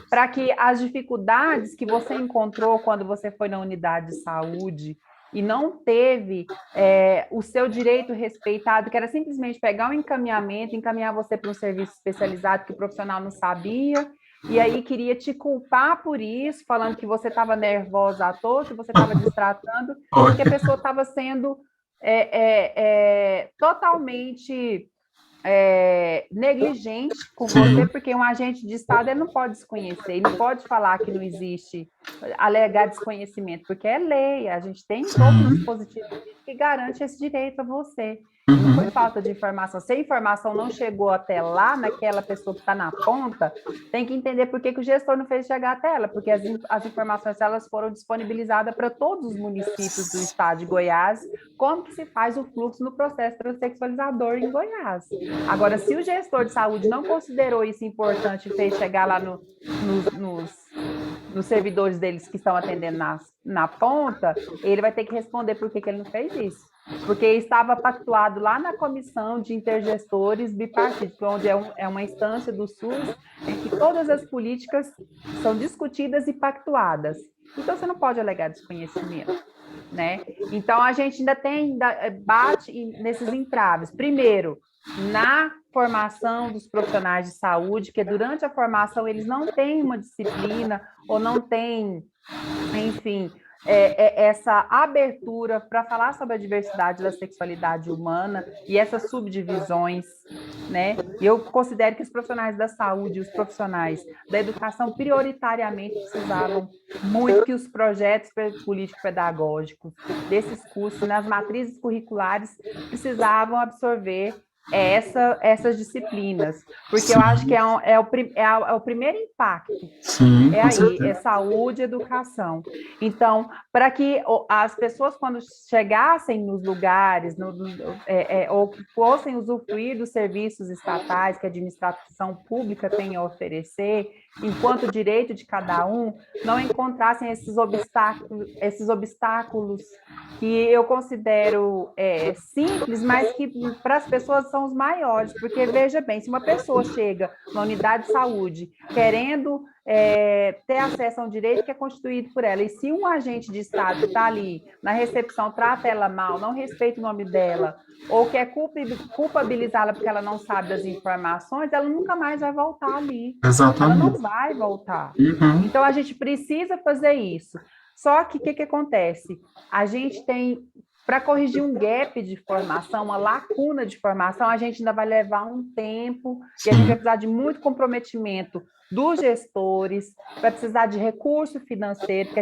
Para que as dificuldades que você encontrou quando você foi na unidade de saúde e não teve o seu direito respeitado, que era simplesmente pegar um encaminhamento, encaminhar você para um serviço especializado que o profissional não sabia, e aí queria te culpar por isso, falando que você estava nervosa à toa, que você estava destratando, porque a pessoa estava sendo totalmente negligente com você, porque um agente de Estado ele não pode desconhecer, ele não pode falar que não existe, alegar desconhecimento, porque é lei, a gente tem todo um dispositivo que garante esse direito a você. Não foi falta de informação. Se a informação não chegou até lá, naquela pessoa que está na ponta, tem que entender por que o gestor não fez chegar até ela, porque as informações elas foram disponibilizadas para todos os municípios do estado de Goiás, como que se faz o fluxo no processo transexualizador em Goiás. Agora, se o gestor de saúde não considerou isso importante e fez chegar lá nos servidores deles que estão atendendo na ponta, ele vai ter que responder por que ele não fez isso. Porque estava pactuado lá na comissão de intergestores bipartíticos, onde é uma instância do SUS em que todas as políticas são discutidas e pactuadas. Então, você não pode alegar desconhecimento. Né? Então, a gente ainda bate nesses entraves. Primeiro, formação dos profissionais de saúde, que durante a formação eles não têm uma disciplina ou não têm, enfim, essa abertura para falar sobre a diversidade da sexualidade humana e essas subdivisões, né? E eu considero que os profissionais da saúde, os profissionais da educação, prioritariamente precisavam muito que os projetos político-pedagógicos desses cursos, nas matrizes curriculares, precisavam absorver essas disciplinas, porque Sim. Eu acho que é o primeiro impacto. Sim, é aí, é saúde e educação. Então, para que as pessoas, quando chegassem nos lugares, ou que fossem usufruir dos serviços estatais que a administração pública tem a oferecer, enquanto direito de cada um, não encontrassem esses obstáculos que eu considero simples, mas que para as pessoas são os maiores, porque veja bem, se uma pessoa chega na unidade de saúde querendo ter acesso a um direito que é constituído por ela, e se um agente de Estado está ali na recepção, trata ela mal, não respeita o nome dela, ou quer culpabilizá-la porque ela não sabe das informações, ela nunca mais vai voltar ali. Exatamente. Ela não vai voltar. Uhum. Então, a gente precisa fazer isso. Só que o que acontece? A gente tem, para corrigir um gap de formação, uma lacuna de formação, a gente ainda vai levar um tempo, e a gente vai precisar de muito comprometimento dos gestores, vai precisar de recurso financeiro, porque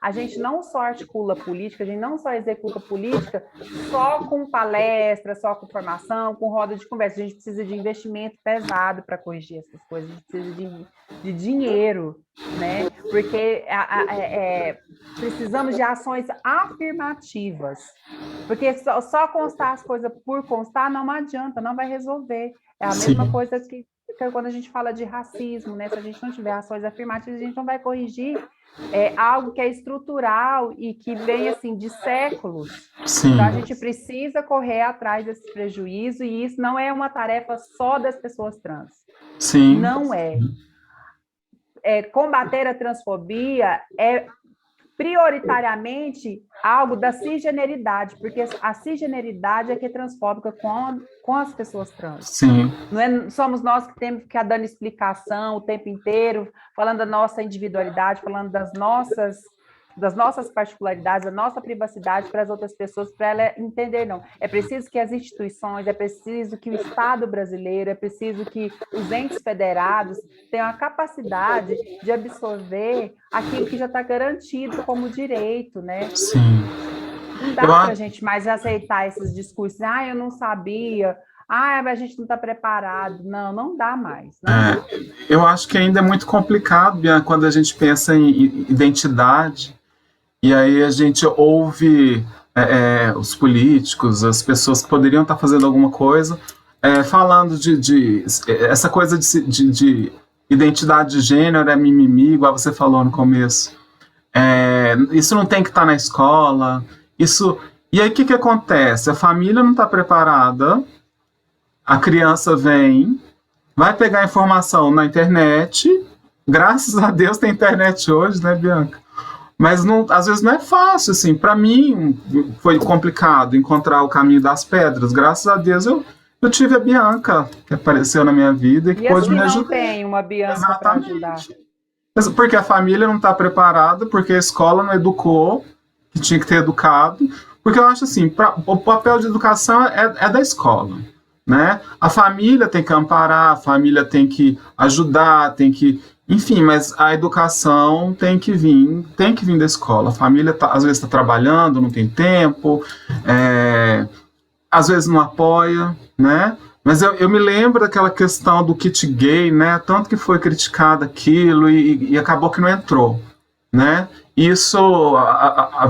a gente não só articula política, a gente não só executa política só com palestras, só com formação, com roda de conversa, a gente precisa de investimento pesado para corrigir essas coisas, a gente precisa de dinheiro, né? Porque precisamos de ações afirmativas, porque só constar as coisas por constar não adianta, não vai resolver. É a mesma coisa que quando a gente fala de racismo, né? Se a gente não tiver ações afirmativas, a gente não vai corrigir algo que é estrutural e que vem assim de séculos. Sim. Então a gente precisa correr atrás desse prejuízo, e isso não é uma tarefa só das pessoas trans. Sim. Não é. Combater a transfobia é prioritariamente algo da cisgeneridade, porque a cisgeneridade é que é transfóbica com as pessoas trans. Sim. Não somos nós que temos que ficar dando explicação o tempo inteiro, falando da nossa individualidade, falando das nossas particularidades, da nossa privacidade para as outras pessoas, para ela entender, não. É preciso que as instituições, é preciso que o Estado brasileiro, é preciso que os entes federados tenham a capacidade de absorver aquilo que já está garantido como direito, né? Sim. Não dá para a gente mais aceitar esses discursos, eu não sabia, a gente não está preparado. Não dá mais. Não. Eu acho que ainda é muito complicado, Bianca, quando a gente pensa em identidade, e aí a gente ouve os políticos, as pessoas que poderiam estar fazendo alguma coisa, falando de essa coisa de identidade de gênero, mimimi, igual você falou no começo. Isso não tem que estar na escola. E aí o que acontece? A família não está preparada, a criança vai pegar informação na internet, graças a Deus tem internet hoje, né, Bianca? Mas às vezes não é fácil, assim. Para mim foi complicado encontrar o caminho das pedras. Graças a Deus eu tive a Bianca, que apareceu na minha vida e que pôde me ajudar. Não tem uma Bianca para ajudar. Porque a família não está preparada, porque a escola não educou, que tinha que ter educado. Porque eu acho assim, o papel de educação é da escola, né? A família tem que amparar, a família tem que ajudar, enfim, mas a educação tem que vir da escola. A família às vezes está trabalhando, não tem tempo, às vezes não apoia, né? Mas eu me lembro daquela questão do kit gay, né? Tanto que foi criticado aquilo e acabou que não entrou, né? Isso há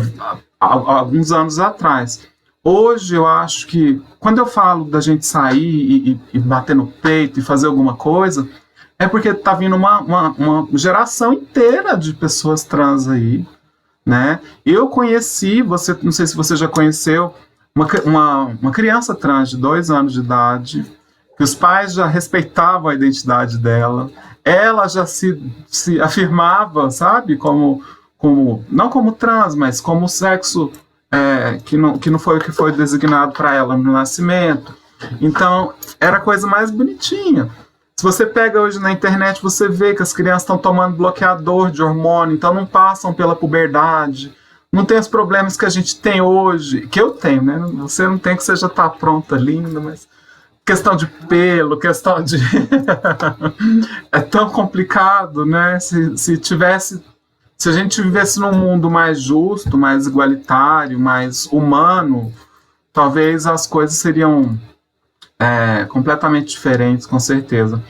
alguns anos atrás. Hoje eu acho que quando eu falo da gente sair e bater no peito e fazer alguma coisa, é porque está vindo uma geração inteira de pessoas trans aí, né? Eu conheci, não sei se você já conheceu, uma criança trans de 2 anos de idade, que os pais já respeitavam a identidade dela, ela já se afirmava, sabe, não como trans, mas como sexo que não foi o que foi designado para ela no nascimento. Então, era a coisa mais bonitinha. Se você pega hoje na internet, você vê que as crianças estão tomando bloqueador de hormônio, então não passam pela puberdade, não tem os problemas que a gente tem hoje, que eu tenho, né? Você não tem, que você já está pronta, linda, mas questão de pelo, questão de... é tão complicado, né? Se a gente vivesse num mundo mais justo, mais igualitário, mais humano, talvez as coisas seriam completamente diferentes, com certeza.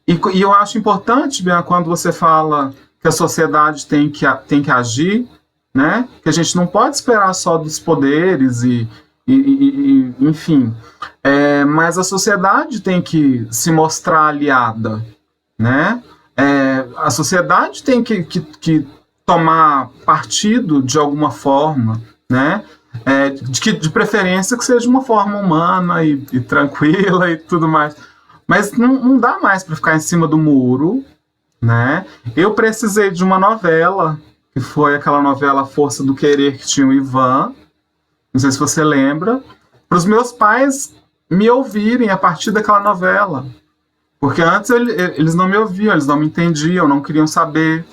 E eu acho importante, Bianca, quando você fala que a sociedade tem que agir, né? Que a gente não pode esperar só dos poderes enfim. Mas a sociedade tem que se mostrar aliada, né? A sociedade tem que tomar partido de alguma forma, né? De preferência que seja uma forma humana e tranquila e tudo mais. Mas não dá mais para ficar em cima do muro, né? Eu precisei de uma novela, que foi aquela novela Força do Querer, que tinha o Ivan, não sei se você lembra, para os meus pais me ouvirem a partir daquela novela. Porque antes eles não me ouviam, eles não me entendiam, não queriam saber.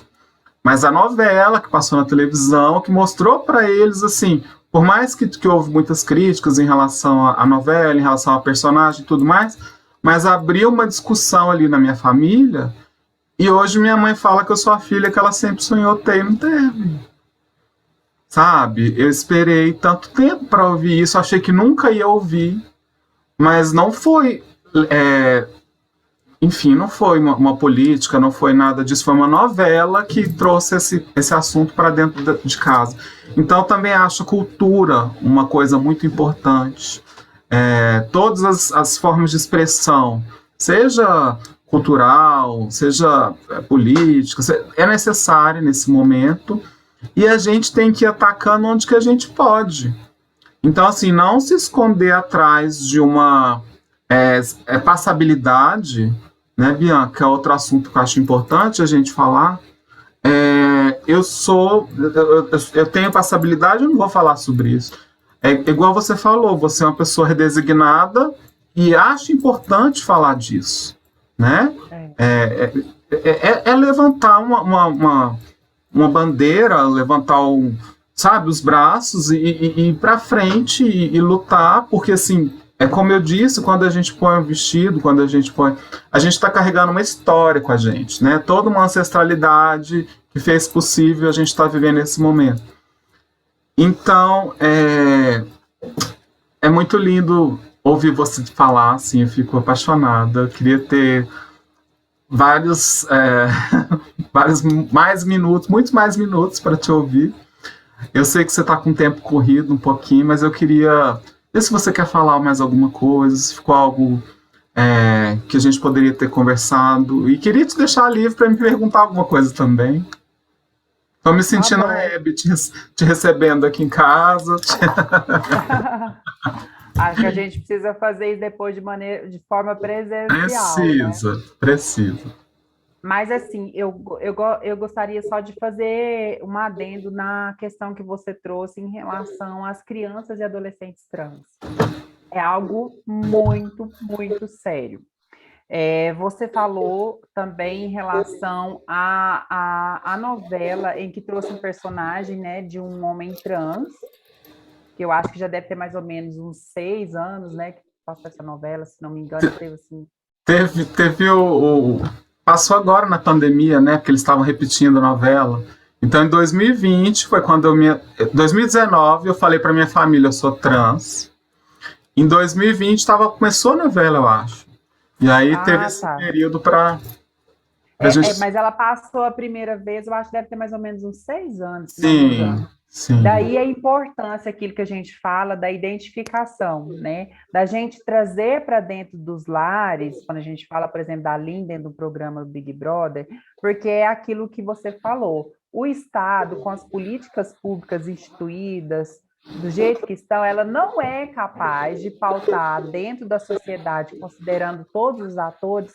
Mas a novela que passou na televisão, que mostrou para eles, assim, por mais que houve muitas críticas em relação à novela, em relação ao personagem e tudo mais, mas abriu uma discussão ali na minha família, e hoje minha mãe fala que eu sou a filha que ela sempre sonhou ter e não teve. Sabe? Eu esperei tanto tempo para ouvir isso, achei que nunca ia ouvir, mas não foi... enfim, não foi uma política, não foi nada disso, foi uma novela que trouxe esse assunto para dentro de casa. Então, eu também acho a cultura uma coisa muito importante. Todas as formas de expressão, seja cultural, seja política, é necessária nesse momento, e a gente tem que ir atacando onde que a gente pode. Então, assim, não se esconder atrás de uma passabilidade, né, Bianca? É outro assunto que eu acho importante a gente falar. Eu tenho passabilidade, eu não vou falar sobre isso. Igual você falou, você é uma pessoa redesignada e acho importante falar disso, né? Levantar uma bandeira, levantar sabe, os braços e ir para frente e lutar, porque assim, como eu disse, quando a gente põe um vestido, quando a gente está carregando uma história com a gente, né? Toda uma ancestralidade que fez possível a gente estar vivendo esse momento. Então, é muito lindo ouvir você falar, assim, eu fico apaixonada. Eu queria ter vários mais minutos, muitos mais minutos para te ouvir. Eu sei que você está com o tempo corrido um pouquinho, mas eu queria ver se você quer falar mais alguma coisa, se ficou algo que a gente poderia ter conversado. E queria te deixar livre para me perguntar alguma coisa também. Estou me sentindo a Hebe te recebendo aqui em casa. Acho que a gente precisa fazer isso depois de forma presencial. Precisa. Mas, assim, eu gostaria só de fazer um adendo na questão que você trouxe em relação às crianças e adolescentes trans. É algo muito, muito sério. Você falou também em relação à novela em que trouxe um personagem, né, de um homem trans, que eu acho que já deve ter mais ou menos uns 6 anos, né, que passou essa novela, se não me engano, teve assim... Teve passou agora na pandemia, né, porque eles estavam repetindo a novela. Então, em 2020, foi quando 2019, eu falei para minha família, eu sou trans. Em 2020, começou a novela, eu acho. E aí teve esse período para gente... Mas ela passou a primeira vez, eu acho que deve ter mais ou menos uns 6 anos. Sim. Daí a importância, aquilo que a gente fala, da identificação, né? Da gente trazer para dentro dos lares, quando a gente fala, por exemplo, da Aline dentro do programa do Big Brother, porque é aquilo que você falou. O Estado, com as políticas públicas instituídas, do jeito que estão, ela não é capaz de pautar dentro da sociedade, considerando todos os atores,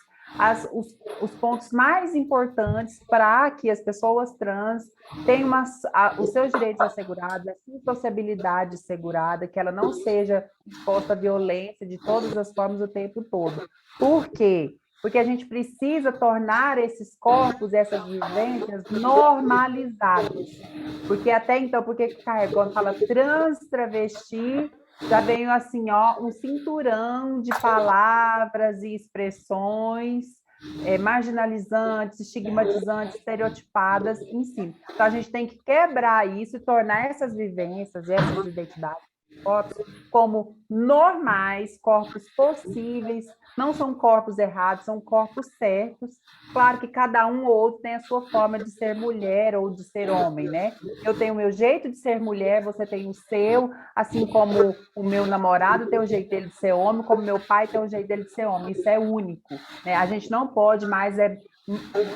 os pontos mais importantes para que as pessoas trans tenham os seus direitos assegurados, a sua sociabilidade assegurada, que ela não seja exposta à violência de todas as formas o tempo todo. Por quê? Porque a gente precisa tornar esses corpos, essas vivências normalizados. Porque até então, porque quando fala trans, travesti, já vem assim, ó, um cinturão de palavras e expressões marginalizantes, estigmatizantes, estereotipadas em si. Então, a gente tem que quebrar isso e tornar essas vivências, essas identidades, corpos como normais, corpos possíveis, não são corpos errados, são corpos certos. Claro que cada um ou outro tem a sua forma de ser mulher ou de ser homem, né? Eu tenho o meu jeito de ser mulher, você tem o seu, assim como o meu namorado tem o jeito dele de ser homem, como meu pai tem o jeito dele de ser homem. Isso é único, né? A gente não pode mais,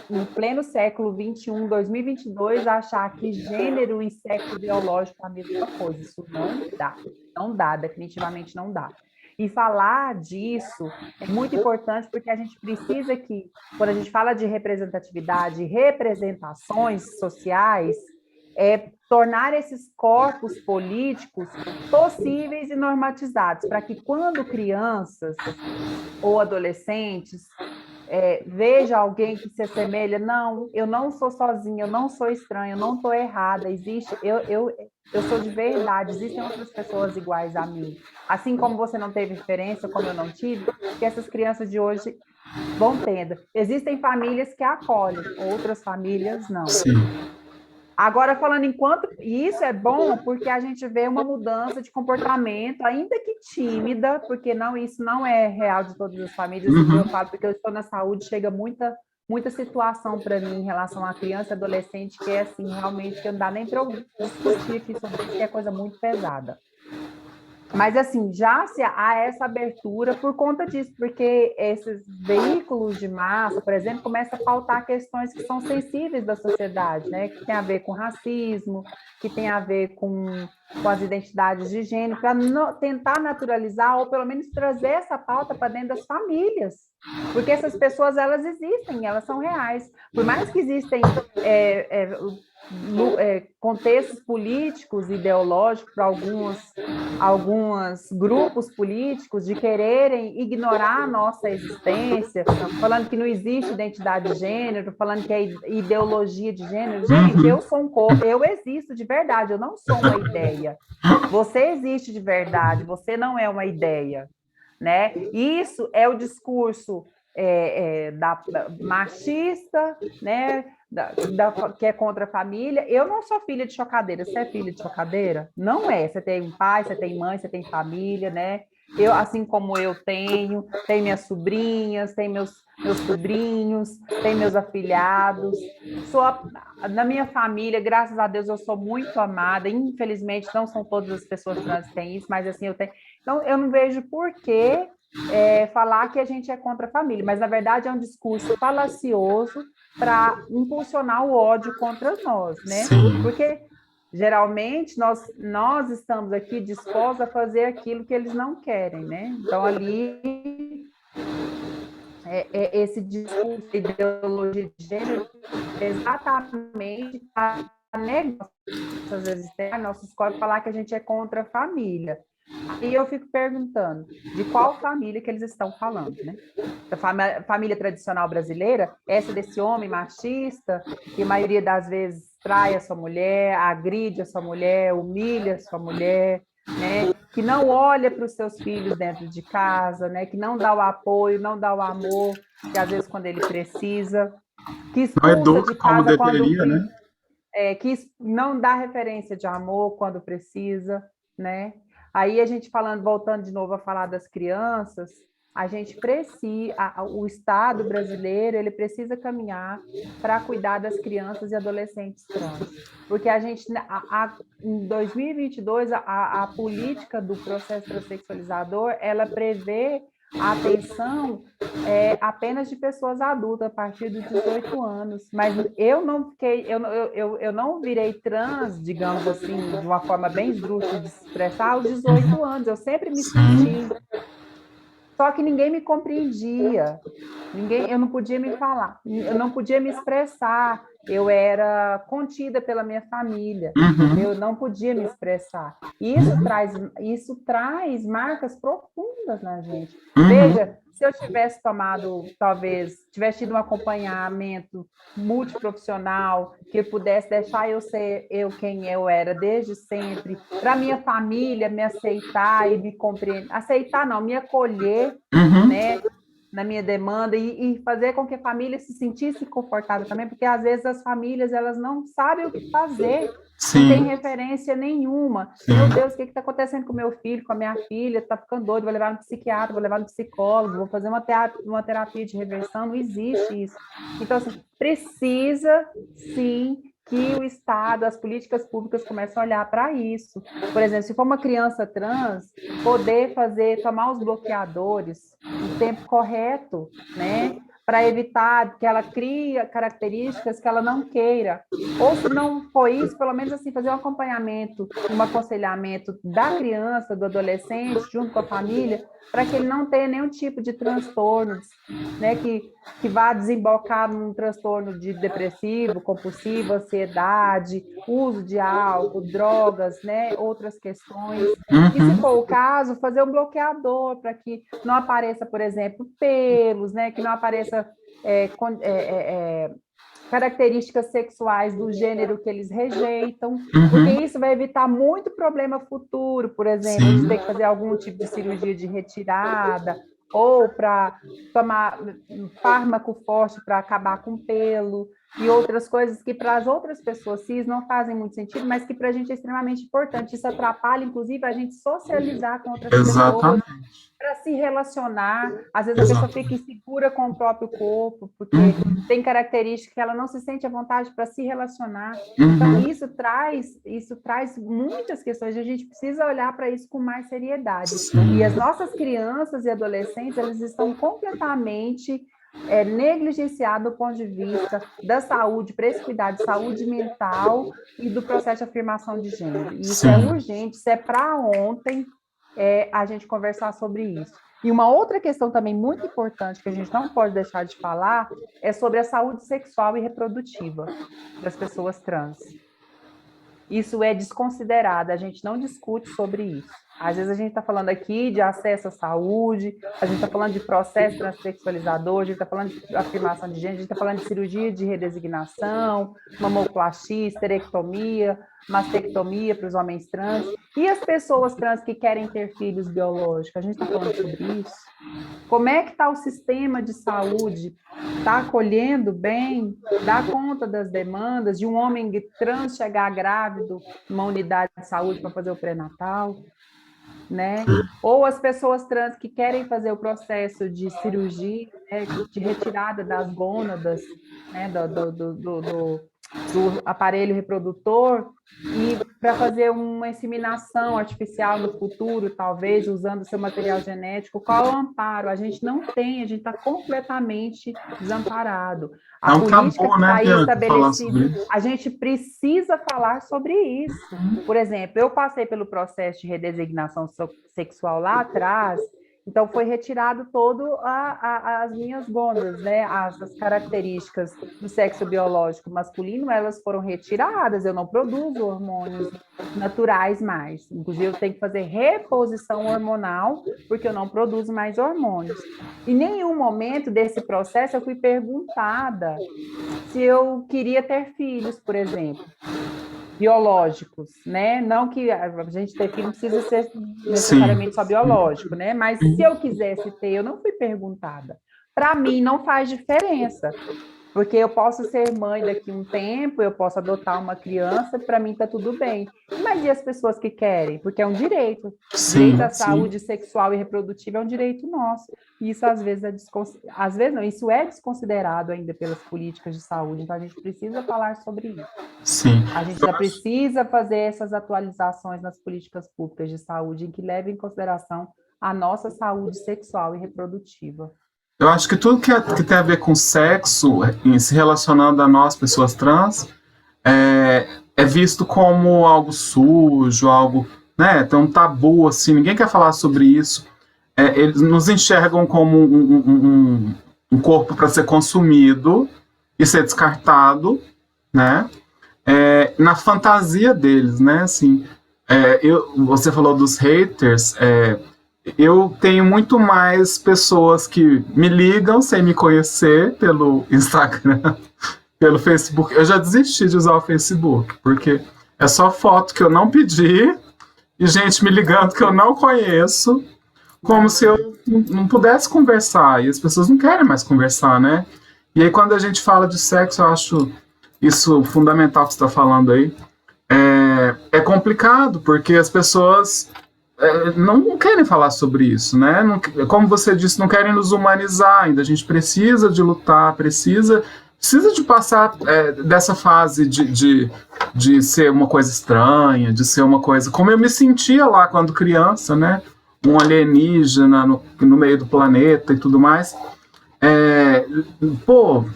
no pleno século XXI, 2022, achar que gênero e sexo biológico é a mesma coisa. Isso não dá, definitivamente não dá. E falar disso é muito importante porque a gente precisa que, quando a gente fala de representatividade, representações sociais, tornar esses corpos políticos possíveis e normatizados, para que quando crianças ou adolescentes veja alguém que se assemelha, não, eu não sou sozinha, eu não sou estranha, eu não estou errada, eu sou de verdade, existem outras pessoas iguais a mim. Assim como você não teve referência, como eu não tive, que essas crianças de hoje vão tendo. Existem famílias que acolhem, outras famílias não. Sim. Agora, falando e isso é bom porque a gente vê uma mudança de comportamento, ainda que tímida, porque isso não é real de todas as famílias. Eu falo porque eu estou na saúde, chega muita situação para mim em relação à criança e adolescente que é assim, realmente, que não dá nem para eu discutir aqui sobre isso, que é coisa muito pesada. Mas, assim, já há essa abertura por conta disso, porque esses veículos de massa, por exemplo, começam a pautar questões que são sensíveis da sociedade, né? Que tem a ver com racismo, que tem a ver com as identidades de gênero, para tentar naturalizar ou pelo menos trazer essa pauta para dentro das famílias. Porque essas pessoas, elas existem, elas são reais. Por mais que existem contextos políticos, ideológicos para alguns grupos políticos de quererem ignorar a nossa existência, falando que não existe identidade de gênero, falando que é ideologia de gênero. Gente, eu sou um corpo, eu existo de verdade, eu não sou uma ideia. Você existe de verdade, você não é uma ideia, né? Isso é o discurso machista, né? Que é contra a família. Eu não sou filha de chocadeira. Você é filha de chocadeira? Não é. Você tem um pai, você tem mãe, você tem família, né? Eu, assim como eu tenho minhas sobrinhas, tem meus sobrinhos, tem meus afilhados. Na minha família, graças a Deus, eu sou muito amada. Infelizmente, não são todas as pessoas trans que têm isso, mas assim, eu tenho. Então, eu não vejo por que falar que a gente é contra a família, mas na verdade é um discurso falacioso para impulsionar o ódio contra nós, né? Sim. Porque geralmente nós estamos aqui dispostos a fazer aquilo que eles não querem, né? Então ali esse discurso de ideologia de gênero exatamente para negar nossas existências, nossos corpos, falar que a gente é contra a família. Aí eu fico perguntando de qual família que eles estão falando, né? Da família tradicional brasileira, essa desse homem machista, que a maioria das vezes trai a sua mulher, agride a sua mulher, humilha a sua mulher, né? Que não olha para os seus filhos dentro de casa, né? Que não dá o apoio, não dá o amor, que às vezes quando ele precisa, que expulsa de casa quando né? Que não dá referência de amor quando precisa, né? Aí a gente voltando de novo a falar das crianças, a gente precisa, o Estado brasileiro, ele precisa caminhar para cuidar das crianças e adolescentes trans. Porque a gente, em 2022, a política do processo transexualizador, ela prevê a atenção apenas de pessoas adultas a partir dos 18 anos. Mas eu não virei trans, digamos assim, de uma forma bem esdrúxula de se expressar, aos 18 anos. Eu sempre me senti Só que ninguém me compreendia, eu não podia me falar, eu não podia me expressar, eu era contida pela minha família, eu não podia me expressar. Isso traz marcas profundas na gente. Veja, se eu tivesse tomado, talvez, tivesse tido um acompanhamento multiprofissional, que eu pudesse deixar eu ser eu quem eu era desde sempre, para minha família me aceitar e me compreender, aceitar não, me acolher, né, na minha demanda e fazer com que a família se sentisse confortável também, porque às vezes as famílias elas não sabem o que fazer, não tem referência nenhuma. Meu Deus, o que está acontecendo com meu filho, com a minha filha? Está ficando doido, vou levar no psiquiatra, vou levar no psicólogo, vou fazer uma terapia de reversão, não existe isso. Então, assim, precisa, sim, que o Estado, as políticas públicas comecem a olhar para isso. Por exemplo, se for uma criança trans, poder tomar os bloqueadores no tempo correto, né? Para evitar que ela crie características que ela não queira. Ou se não for isso, pelo menos assim, fazer um acompanhamento, um aconselhamento da criança, do adolescente, junto com a família, para que ele não tenha nenhum tipo de transtorno, né, que vá desembocar num transtorno de depressivo, compulsivo, ansiedade, uso de álcool, drogas, né, outras questões. E se for o caso, fazer um bloqueador para que não apareça, por exemplo, pelos, né, que não apareça características sexuais do gênero que eles rejeitam, porque isso vai evitar muito problema futuro, por exemplo, de ter que fazer algum tipo de cirurgia de retirada, ou para tomar fármaco forte para acabar com pelo, e outras coisas que para as outras pessoas cis não fazem muito sentido, mas que para a gente é extremamente importante. Isso atrapalha, inclusive, a gente socializar com outras pessoas, para se relacionar. Às vezes a pessoa fica insegura com o próprio corpo, porque tem características que ela não se sente à vontade para se relacionar. Então, isso traz muitas questões, e a gente precisa olhar para isso com mais seriedade. E as nossas crianças e adolescentes, eles estão completamente negligenciados do ponto de vista da saúde, para esse cuidado de saúde mental e do processo de afirmação de gênero. E isso é urgente, isso é para ontem, a gente conversar sobre isso. E uma outra questão também muito importante que a gente não pode deixar de falar é sobre a saúde sexual e reprodutiva das pessoas trans. Isso é desconsiderado, a gente não discute sobre isso. Às vezes a gente está falando aqui de acesso à saúde, a gente está falando de processo transexualizador, a gente está falando de afirmação de gênero, a gente está falando de cirurgia de redesignação, mamoplastia, esterectomia, mastectomia para os homens trans, e as pessoas trans que querem ter filhos biológicos, a gente está falando sobre isso. Como é que está o sistema de saúde? Está acolhendo bem? Dá conta das demandas de um homem trans chegar grávido numa unidade de saúde para fazer o pré-natal? Né? Ou as pessoas trans que querem fazer o processo de cirurgia, né, de retirada das gônadas, né, do aparelho reprodutor, e para fazer uma inseminação artificial no futuro, talvez, usando seu material genético, qual é o amparo? A gente não tem, a gente está completamente desamparado. A política que está aí estabelecida, a gente precisa falar sobre isso. Por exemplo, eu passei pelo processo de redesignação sexual lá atrás, então foi retirado todo as minhas gônadas, né? As características do sexo biológico masculino, elas foram retiradas, eu não produzo hormônios naturais mais. Inclusive, eu tenho que fazer reposição hormonal, porque eu não produzo mais hormônios. Em nenhum momento desse processo eu fui perguntada se eu queria ter filhos, por exemplo, biológicos, né? Não que a gente ter filho não precisa ser necessariamente só biológico, né? Mas se eu quisesse ter, eu não fui perguntada. Para mim, não faz diferença, porque eu posso ser mãe daqui a um tempo, eu posso adotar uma criança, para mim está tudo bem. Mas e as pessoas que querem? Porque é um direito. O direito à saúde sexual e reprodutiva é um direito nosso. E isso às vezes isso é desconsiderado ainda pelas políticas de saúde. Então a gente precisa falar sobre isso. Sim. A gente já precisa fazer essas atualizações nas políticas públicas de saúde, em que levem em consideração a nossa saúde sexual e reprodutiva. Eu acho que tudo que tem a ver com sexo, se relacionando a nós, pessoas trans, é visto como algo sujo, algo, né, tem um tabu, assim, ninguém quer falar sobre isso. eles nos enxergam como um corpo para ser consumido e ser descartado, né? Na fantasia deles, né? Assim, você falou dos haters, eu tenho muito mais pessoas que me ligam sem me conhecer pelo Instagram, pelo Facebook. Eu já desisti de usar o Facebook, porque é só foto que eu não pedi e gente me ligando que eu não conheço, como se eu não pudesse conversar. E as pessoas não querem mais conversar, né? E aí, quando a gente fala de sexo, eu acho isso fundamental que você está falando aí. É complicado, porque as pessoas não querem falar sobre isso, né? Não, como você disse, não querem nos humanizar ainda. A gente precisa de lutar, precisa de passar dessa fase de ser uma coisa estranha, de ser uma coisa... Como eu me sentia lá quando criança, né? Um alienígena no meio do planeta e tudo mais.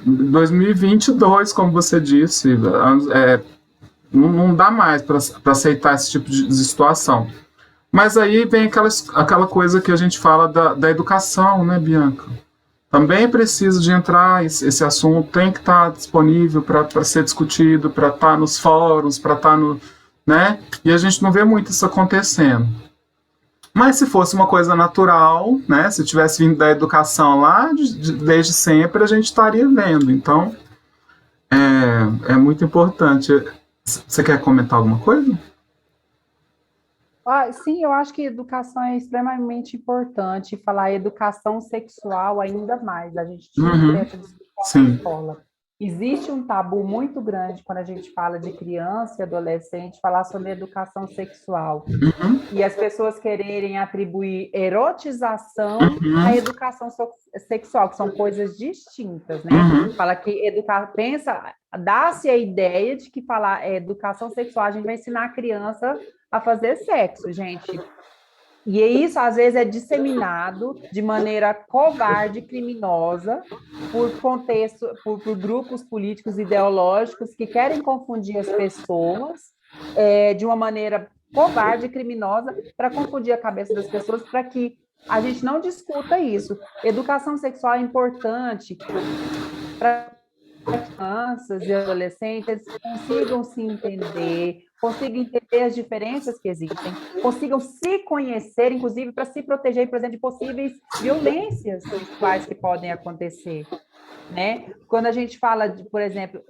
2022, como você disse, não dá mais para aceitar esse tipo de situação. Mas aí vem aquela coisa que a gente fala da educação, né, Bianca? Também precisa de entrar esse assunto, tem que estar disponível para ser discutido, para estar nos fóruns, para estar no... né? E a gente não vê muito isso acontecendo. Mas se fosse uma coisa natural, né? Se tivesse vindo da educação lá, desde sempre, a gente estaria vendo. Então, é muito importante. Você quer comentar alguma coisa? Sim, eu acho que educação é extremamente importante. Falar educação sexual ainda mais. A gente tinha que ter essa discussão na escola. Existe um tabu muito grande quando a gente fala de criança e adolescente, falar sobre educação sexual. E as pessoas quererem atribuir erotização à educação sexual, que são coisas distintas, né? Fala que dá-se a ideia de que falar educação sexual, a gente vai ensinar a criança a fazer sexo, gente. E isso, às vezes, é disseminado de maneira covarde, criminosa, por grupos políticos ideológicos que querem confundir as pessoas de uma maneira covarde e criminosa para confundir a cabeça das pessoas, para que a gente não discuta isso. Educação sexual é importante para crianças e adolescentes consigam se entender, consigam entender as diferenças que existem, consigam se conhecer, inclusive para se proteger, por exemplo, de possíveis violências sexuais que podem acontecer, né? Quando a gente fala, por exemplo,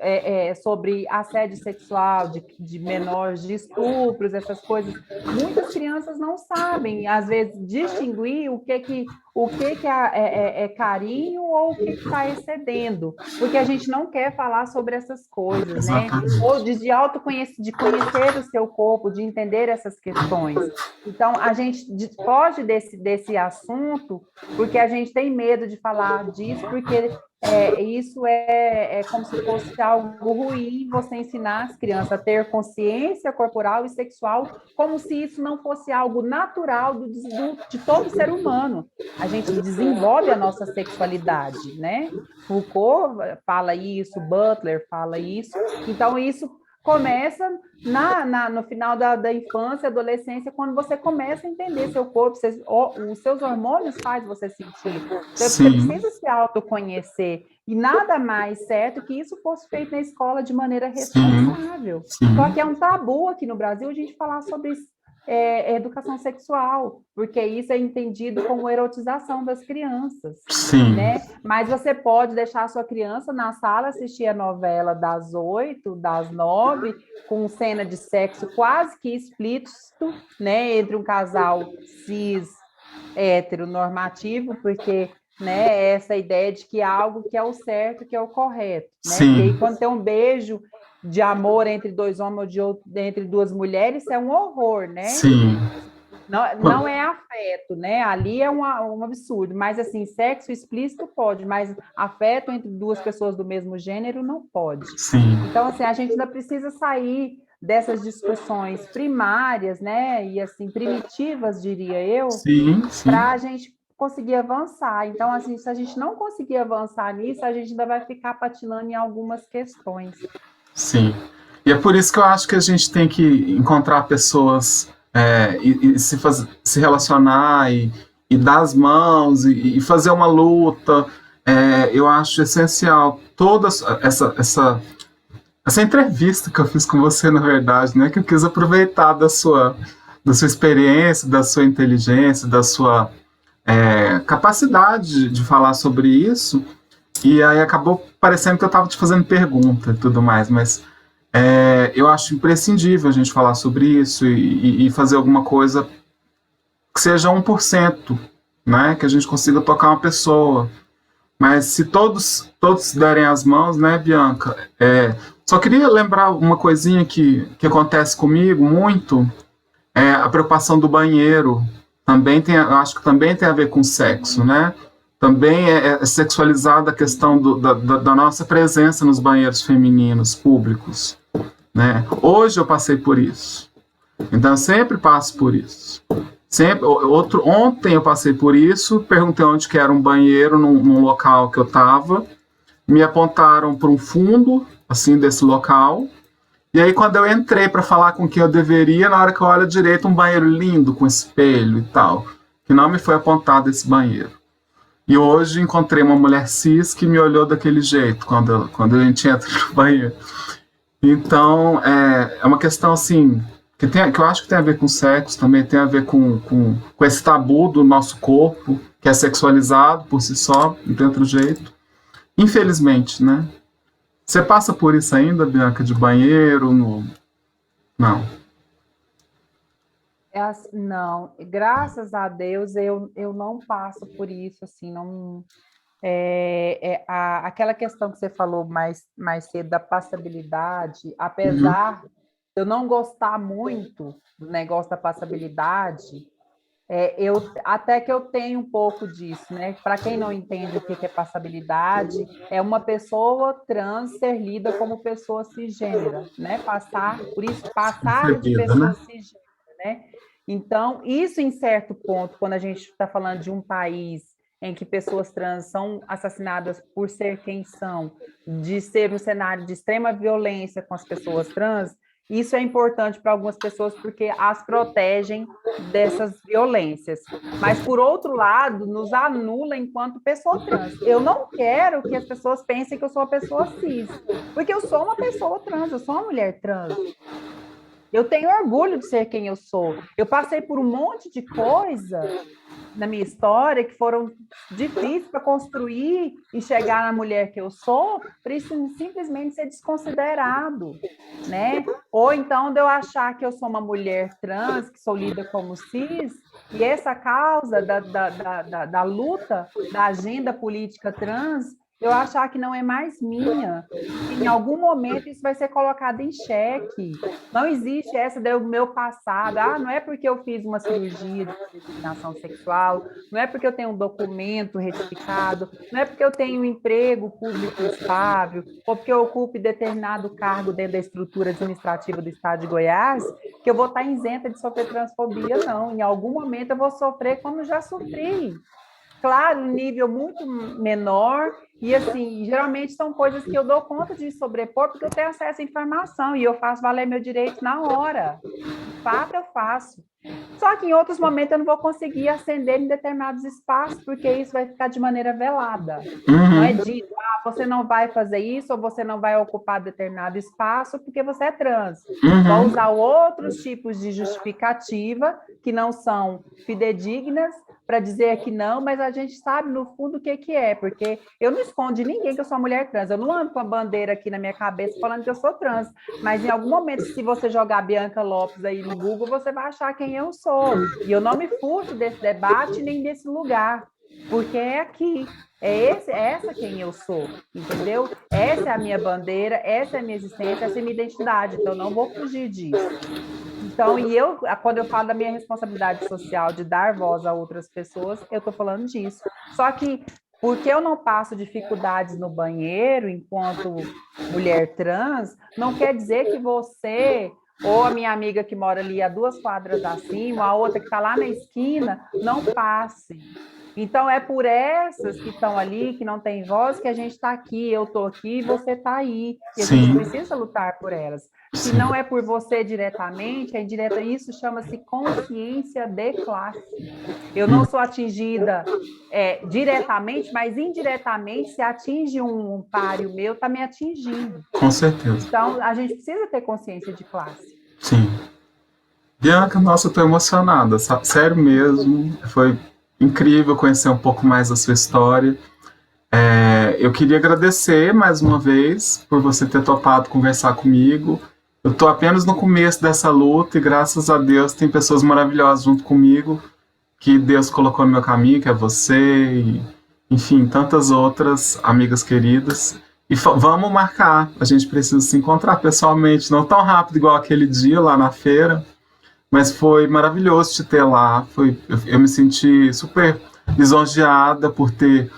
sobre assédio sexual de menores, de estupros, essas coisas, muitas crianças não sabem, às vezes, distinguir o que é carinho ou o que está excedendo, porque a gente não quer falar sobre essas coisas, né? Ou de conhecer o seu corpo, de entender essas questões. Então, a gente foge desse assunto porque a gente tem medo de falar disso, porque isso é como se fosse algo ruim, você ensinar as crianças a ter consciência corporal e sexual, como se isso não fosse algo natural de todo ser humano. A gente desenvolve a nossa sexualidade, né? Foucault fala isso, Butler fala isso. Então, isso começa no final da infância, adolescência, quando você começa a entender seu corpo, os seus hormônios fazem você sentir. Então, você precisa se autoconhecer. E nada mais certo que isso fosse feito na escola de maneira responsável. Só que é um tabu aqui no Brasil a gente falar sobre educação sexual, porque isso é entendido como erotização das crianças. Né? Mas você pode deixar a sua criança na sala assistir a novela das 8, das 9, com cena de sexo quase que explícito, né, entre um casal cis heteronormativo, porque essa ideia de que é algo que é o certo, que é o correto. Né? E aí, quando tem um beijo de amor entre dois homens ou entre duas mulheres, isso é um horror, né? Não é afeto, né? Ali é um absurdo, mas assim, sexo explícito pode, mas afeto entre duas pessoas do mesmo gênero não pode. Então, assim, a gente ainda precisa sair dessas discussões primárias, né? E assim, primitivas, diria eu, para a gente conseguir avançar. Então, assim, se a gente não conseguir avançar nisso, a gente ainda vai ficar patinando em algumas questões. E é por isso que eu acho que a gente tem que encontrar pessoas e se relacionar e e dar as mãos e fazer uma luta. Eu acho essencial toda essa entrevista que eu fiz com você, na verdade, né? Que eu quis aproveitar da sua experiência, da sua inteligência, da sua capacidade de falar sobre isso. E aí acabou parecendo que eu estava te fazendo pergunta e tudo mais, mas eu acho imprescindível a gente falar sobre isso e fazer alguma coisa que seja 1%, né? Que a gente consiga tocar uma pessoa. Mas se todos derem as mãos, né, Bianca? Só queria lembrar uma coisinha que acontece comigo muito, a preocupação do banheiro. Eu acho que também tem a ver com sexo, né? Também é sexualizada a questão da nossa presença nos banheiros femininos públicos, né? Hoje eu passei por isso, então eu sempre passo por isso. Ontem eu passei por isso, perguntei onde que era um banheiro num local que eu estava, me apontaram para um fundo, assim, desse local, e aí quando eu entrei para falar com quem eu deveria, na hora que eu olho direito, um banheiro lindo, com espelho e tal, que não me foi apontado esse banheiro. E hoje encontrei uma mulher cis que me olhou daquele jeito, quando a gente entra no banheiro. Então, é uma questão assim que eu acho que tem a ver com sexo, também tem a ver com esse tabu do nosso corpo, que é sexualizado por si só, não tem outro jeito. Infelizmente, né? Você passa por isso ainda, Bianca, de banheiro? Não. Não, graças a Deus eu não passo por isso, assim, não. Aquela questão que você falou mais cedo da passabilidade, Uhum. apesar de eu não gostar muito do negócio da passabilidade, até que eu tenho um pouco disso, né? Para quem não entende o que é passabilidade, é uma pessoa trans ser lida como pessoa cisgênera, né? Por isso, passar de Percebida, né? pessoa cisgênera, né? Então, isso em certo ponto, quando a gente está falando de um país em que pessoas trans são assassinadas por ser quem são, de ser um cenário de extrema violência com as pessoas trans, isso é importante para algumas pessoas porque as protegem dessas violências. Mas, por outro lado, nos anula enquanto pessoa trans. Eu não quero que as pessoas pensem que eu sou uma pessoa cis, porque eu sou uma pessoa trans, eu sou uma mulher trans. Eu tenho orgulho de ser quem eu sou. Eu passei por um monte de coisa na minha história que foram difíceis para construir e chegar na mulher que eu sou, para isso simplesmente ser desconsiderado, né? Ou então de eu achar que eu sou uma mulher trans, que sou lida como cis, e essa causa da luta da agenda política trans, eu achar que não é mais minha, que em algum momento isso vai ser colocado em xeque. Não existe essa do meu passado. Não é porque eu fiz uma cirurgia de discriminação sexual, não é porque eu tenho um documento retificado, não é porque eu tenho um emprego público estável, ou porque eu ocupe determinado cargo dentro da estrutura administrativa do Estado de Goiás, que eu vou estar isenta de sofrer transfobia, não. Em algum momento eu vou sofrer como já sofri. Claro, um nível muito menor, e assim, geralmente são coisas que eu dou conta de sobrepor, porque eu tenho acesso à informação e eu faço valer meu direito na hora. De fato, eu faço. Só que em outros momentos eu não vou conseguir ascender em determinados espaços, porque isso vai ficar de maneira velada. Não é dito, você não vai fazer isso, ou você não vai ocupar determinado espaço, porque você é trans. Vou usar outros tipos de justificativa, que não são fidedignas, para dizer que não, mas a gente sabe no fundo o que é, porque eu não escondo de ninguém que eu sou mulher trans, eu não ando com a bandeira aqui na minha cabeça falando que eu sou trans, mas em algum momento, se você jogar Bianca Lopes aí no Google, você vai achar quem eu sou, e eu não me furto desse debate nem desse lugar, porque é aqui, essa quem eu sou, entendeu? Essa é a minha bandeira, essa é a minha existência, essa é a minha identidade, então eu não vou fugir disso. Então, quando eu falo da minha responsabilidade social de dar voz a outras pessoas, eu estou falando disso. Só que, porque eu não passo dificuldades no banheiro enquanto mulher trans, não quer dizer que você, ou a minha amiga que mora ali a 2 quadras acima, a outra que está lá na esquina, não passe. Então, é por essas que estão ali, que não têm voz, que a gente está aqui, eu estou aqui, você está aí. E a gente Sim, precisa lutar por elas. Se sim. não é por você diretamente, é indireta. Isso chama-se consciência de classe. Eu não sou atingida diretamente, mas indiretamente, se atinge um páreo meu, está me atingindo. Com certeza. Então, a gente precisa ter consciência de classe. Sim. Bianca, nossa, eu tô emocionada, sério mesmo. Foi incrível conhecer um pouco mais da sua história. Eu queria agradecer mais uma vez por você ter topado conversar comigo. Eu tô apenas no começo dessa luta e graças a Deus tem pessoas maravilhosas junto comigo que Deus colocou no meu caminho, que é você e, enfim, tantas outras amigas queridas. E vamos marcar, a gente precisa se encontrar pessoalmente, não tão rápido igual aquele dia lá na feira, mas foi maravilhoso te ter lá. Eu me senti super lisonjeada por ter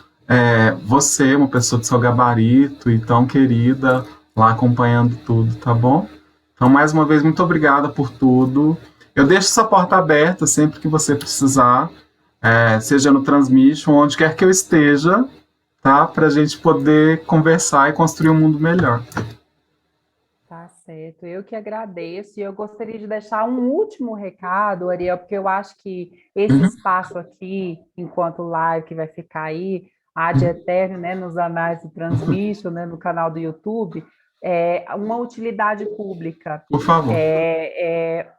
você, uma pessoa de seu gabarito e tão querida, lá acompanhando tudo, tá bom? Então, mais uma vez, muito obrigada por tudo. Eu deixo essa porta aberta sempre que você precisar, seja no Transmission, onde quer que eu esteja, tá? Para a gente poder conversar e construir um mundo melhor. Tá certo, eu que agradeço e eu gostaria de deixar um último recado, Ariel, porque eu acho que esse Uhum, espaço aqui, enquanto live que vai ficar aí, ad eterno, né, nos anais do Transmission, né, no canal do YouTube, é uma utilidade pública. por favor. É,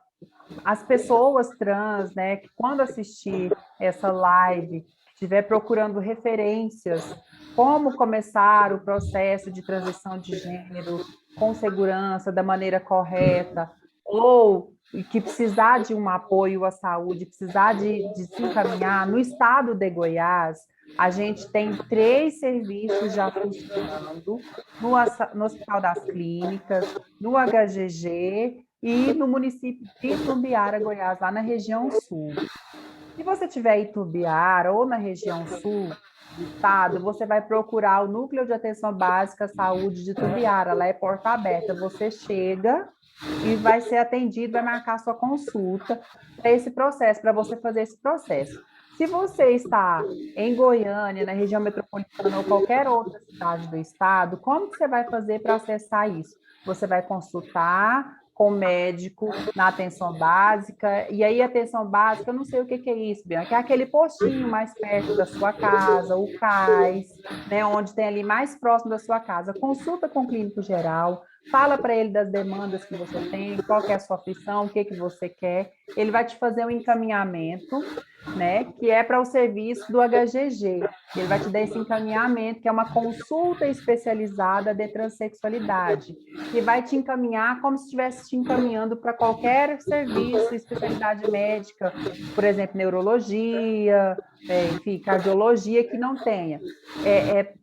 as pessoas trans, né, que quando assistir essa live, estiver procurando referências, como começar o processo de transição de gênero com segurança, da maneira correta, ou que precisar de um apoio à saúde, precisar de se encaminhar, no estado de Goiás, a gente tem 3 serviços já funcionando no Hospital das Clínicas, no HGG e no município de Itumbiara, Goiás, lá na região sul. Se você tiver em Itumbiara ou na região sul do estado, você vai procurar o Núcleo de Atenção Básica à Saúde de Itumbiara, lá é porta aberta. Você chega e vai ser atendido, vai marcar sua consulta para esse processo, para você fazer esse processo. Se você está em Goiânia, na região metropolitana ou qualquer outra cidade do estado, como que você vai fazer para acessar isso? Você vai consultar com o médico na atenção básica, e aí a atenção básica, eu não sei o que é isso, Bianca, é aquele postinho mais perto da sua casa, o CAIS, né, onde tem ali mais próximo da sua casa. Consulta com o clínico geral, fala para ele das demandas que você tem, qual que é a sua aflição, o que você quer. Ele vai te fazer um encaminhamento, né, que é para o serviço do HGG. Ele vai te dar esse encaminhamento, que é uma consulta especializada de transexualidade, que vai te encaminhar como se estivesse te encaminhando para qualquer serviço, especialidade médica, por exemplo, neurologia, enfim, cardiologia, que não tenha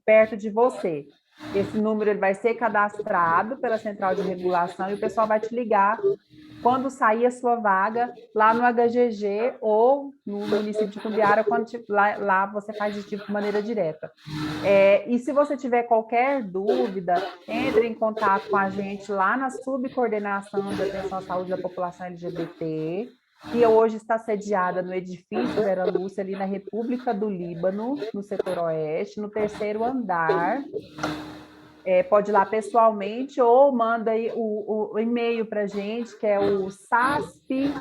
perto de você. Esse número ele vai ser cadastrado pela central de regulação e o pessoal vai te ligar quando sair a sua vaga lá no HGG ou no município de Itumbiara, quando lá você faz isso de maneira direta. E se você tiver qualquer dúvida, entre em contato com a gente lá na Subcoordenação de Atenção à Saúde da População LGBT, que hoje está sediada no edifício Vera Lúcia, ali na República do Líbano, no setor oeste, no 3º andar. Pode ir lá pessoalmente ou manda aí o e-mail para a gente, que é o SASP,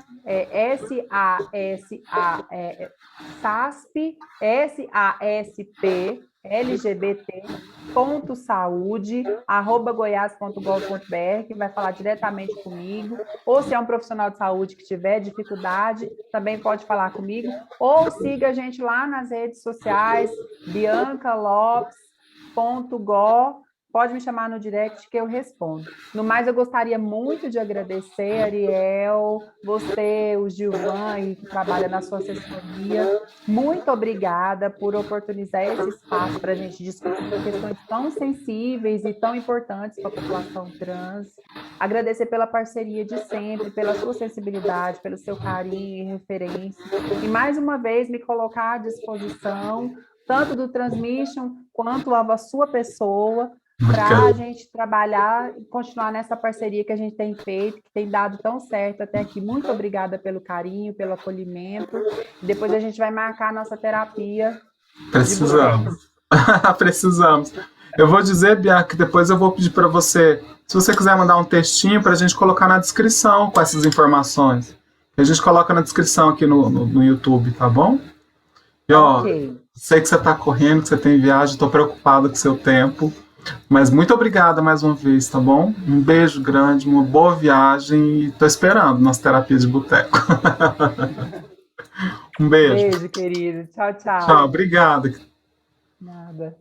SASP, SASP, lgbt.saude@goias.gov.br, que vai falar diretamente comigo, ou se é um profissional de saúde que tiver dificuldade, também pode falar comigo, ou siga a gente lá nas redes sociais, biancalopes.go. Pode me chamar no direct que eu respondo. No mais, eu gostaria muito de agradecer, Ariel, você, o Gilvan, que trabalha na sua assessoria. Muito obrigada por oportunizar esse espaço para a gente discutir questões tão sensíveis e tão importantes para a população trans. Agradecer pela parceria de sempre, pela sua sensibilidade, pelo seu carinho e referência. E, mais uma vez, me colocar à disposição, tanto do Transmission quanto a sua pessoa, para a gente trabalhar e continuar nessa parceria que a gente tem feito, que tem dado tão certo até aqui. Muito obrigada pelo carinho, pelo acolhimento. Depois a gente vai marcar a nossa terapia de boteco. Precisamos. Precisamos. Eu vou dizer, Bianca, que depois eu vou pedir para você, se você quiser mandar um textinho para a gente colocar na descrição com essas informações. A gente coloca na descrição aqui no YouTube, tá bom? E Ok. ó, sei que você está correndo, que você tem viagem, estou preocupado com o seu tempo. Mas muito obrigada mais uma vez, tá bom? Um beijo grande, uma boa viagem e tô esperando nas terapias de boteco. Um beijo. Beijo, querido. Tchau, Tchau, tchau. obrigado. Nada.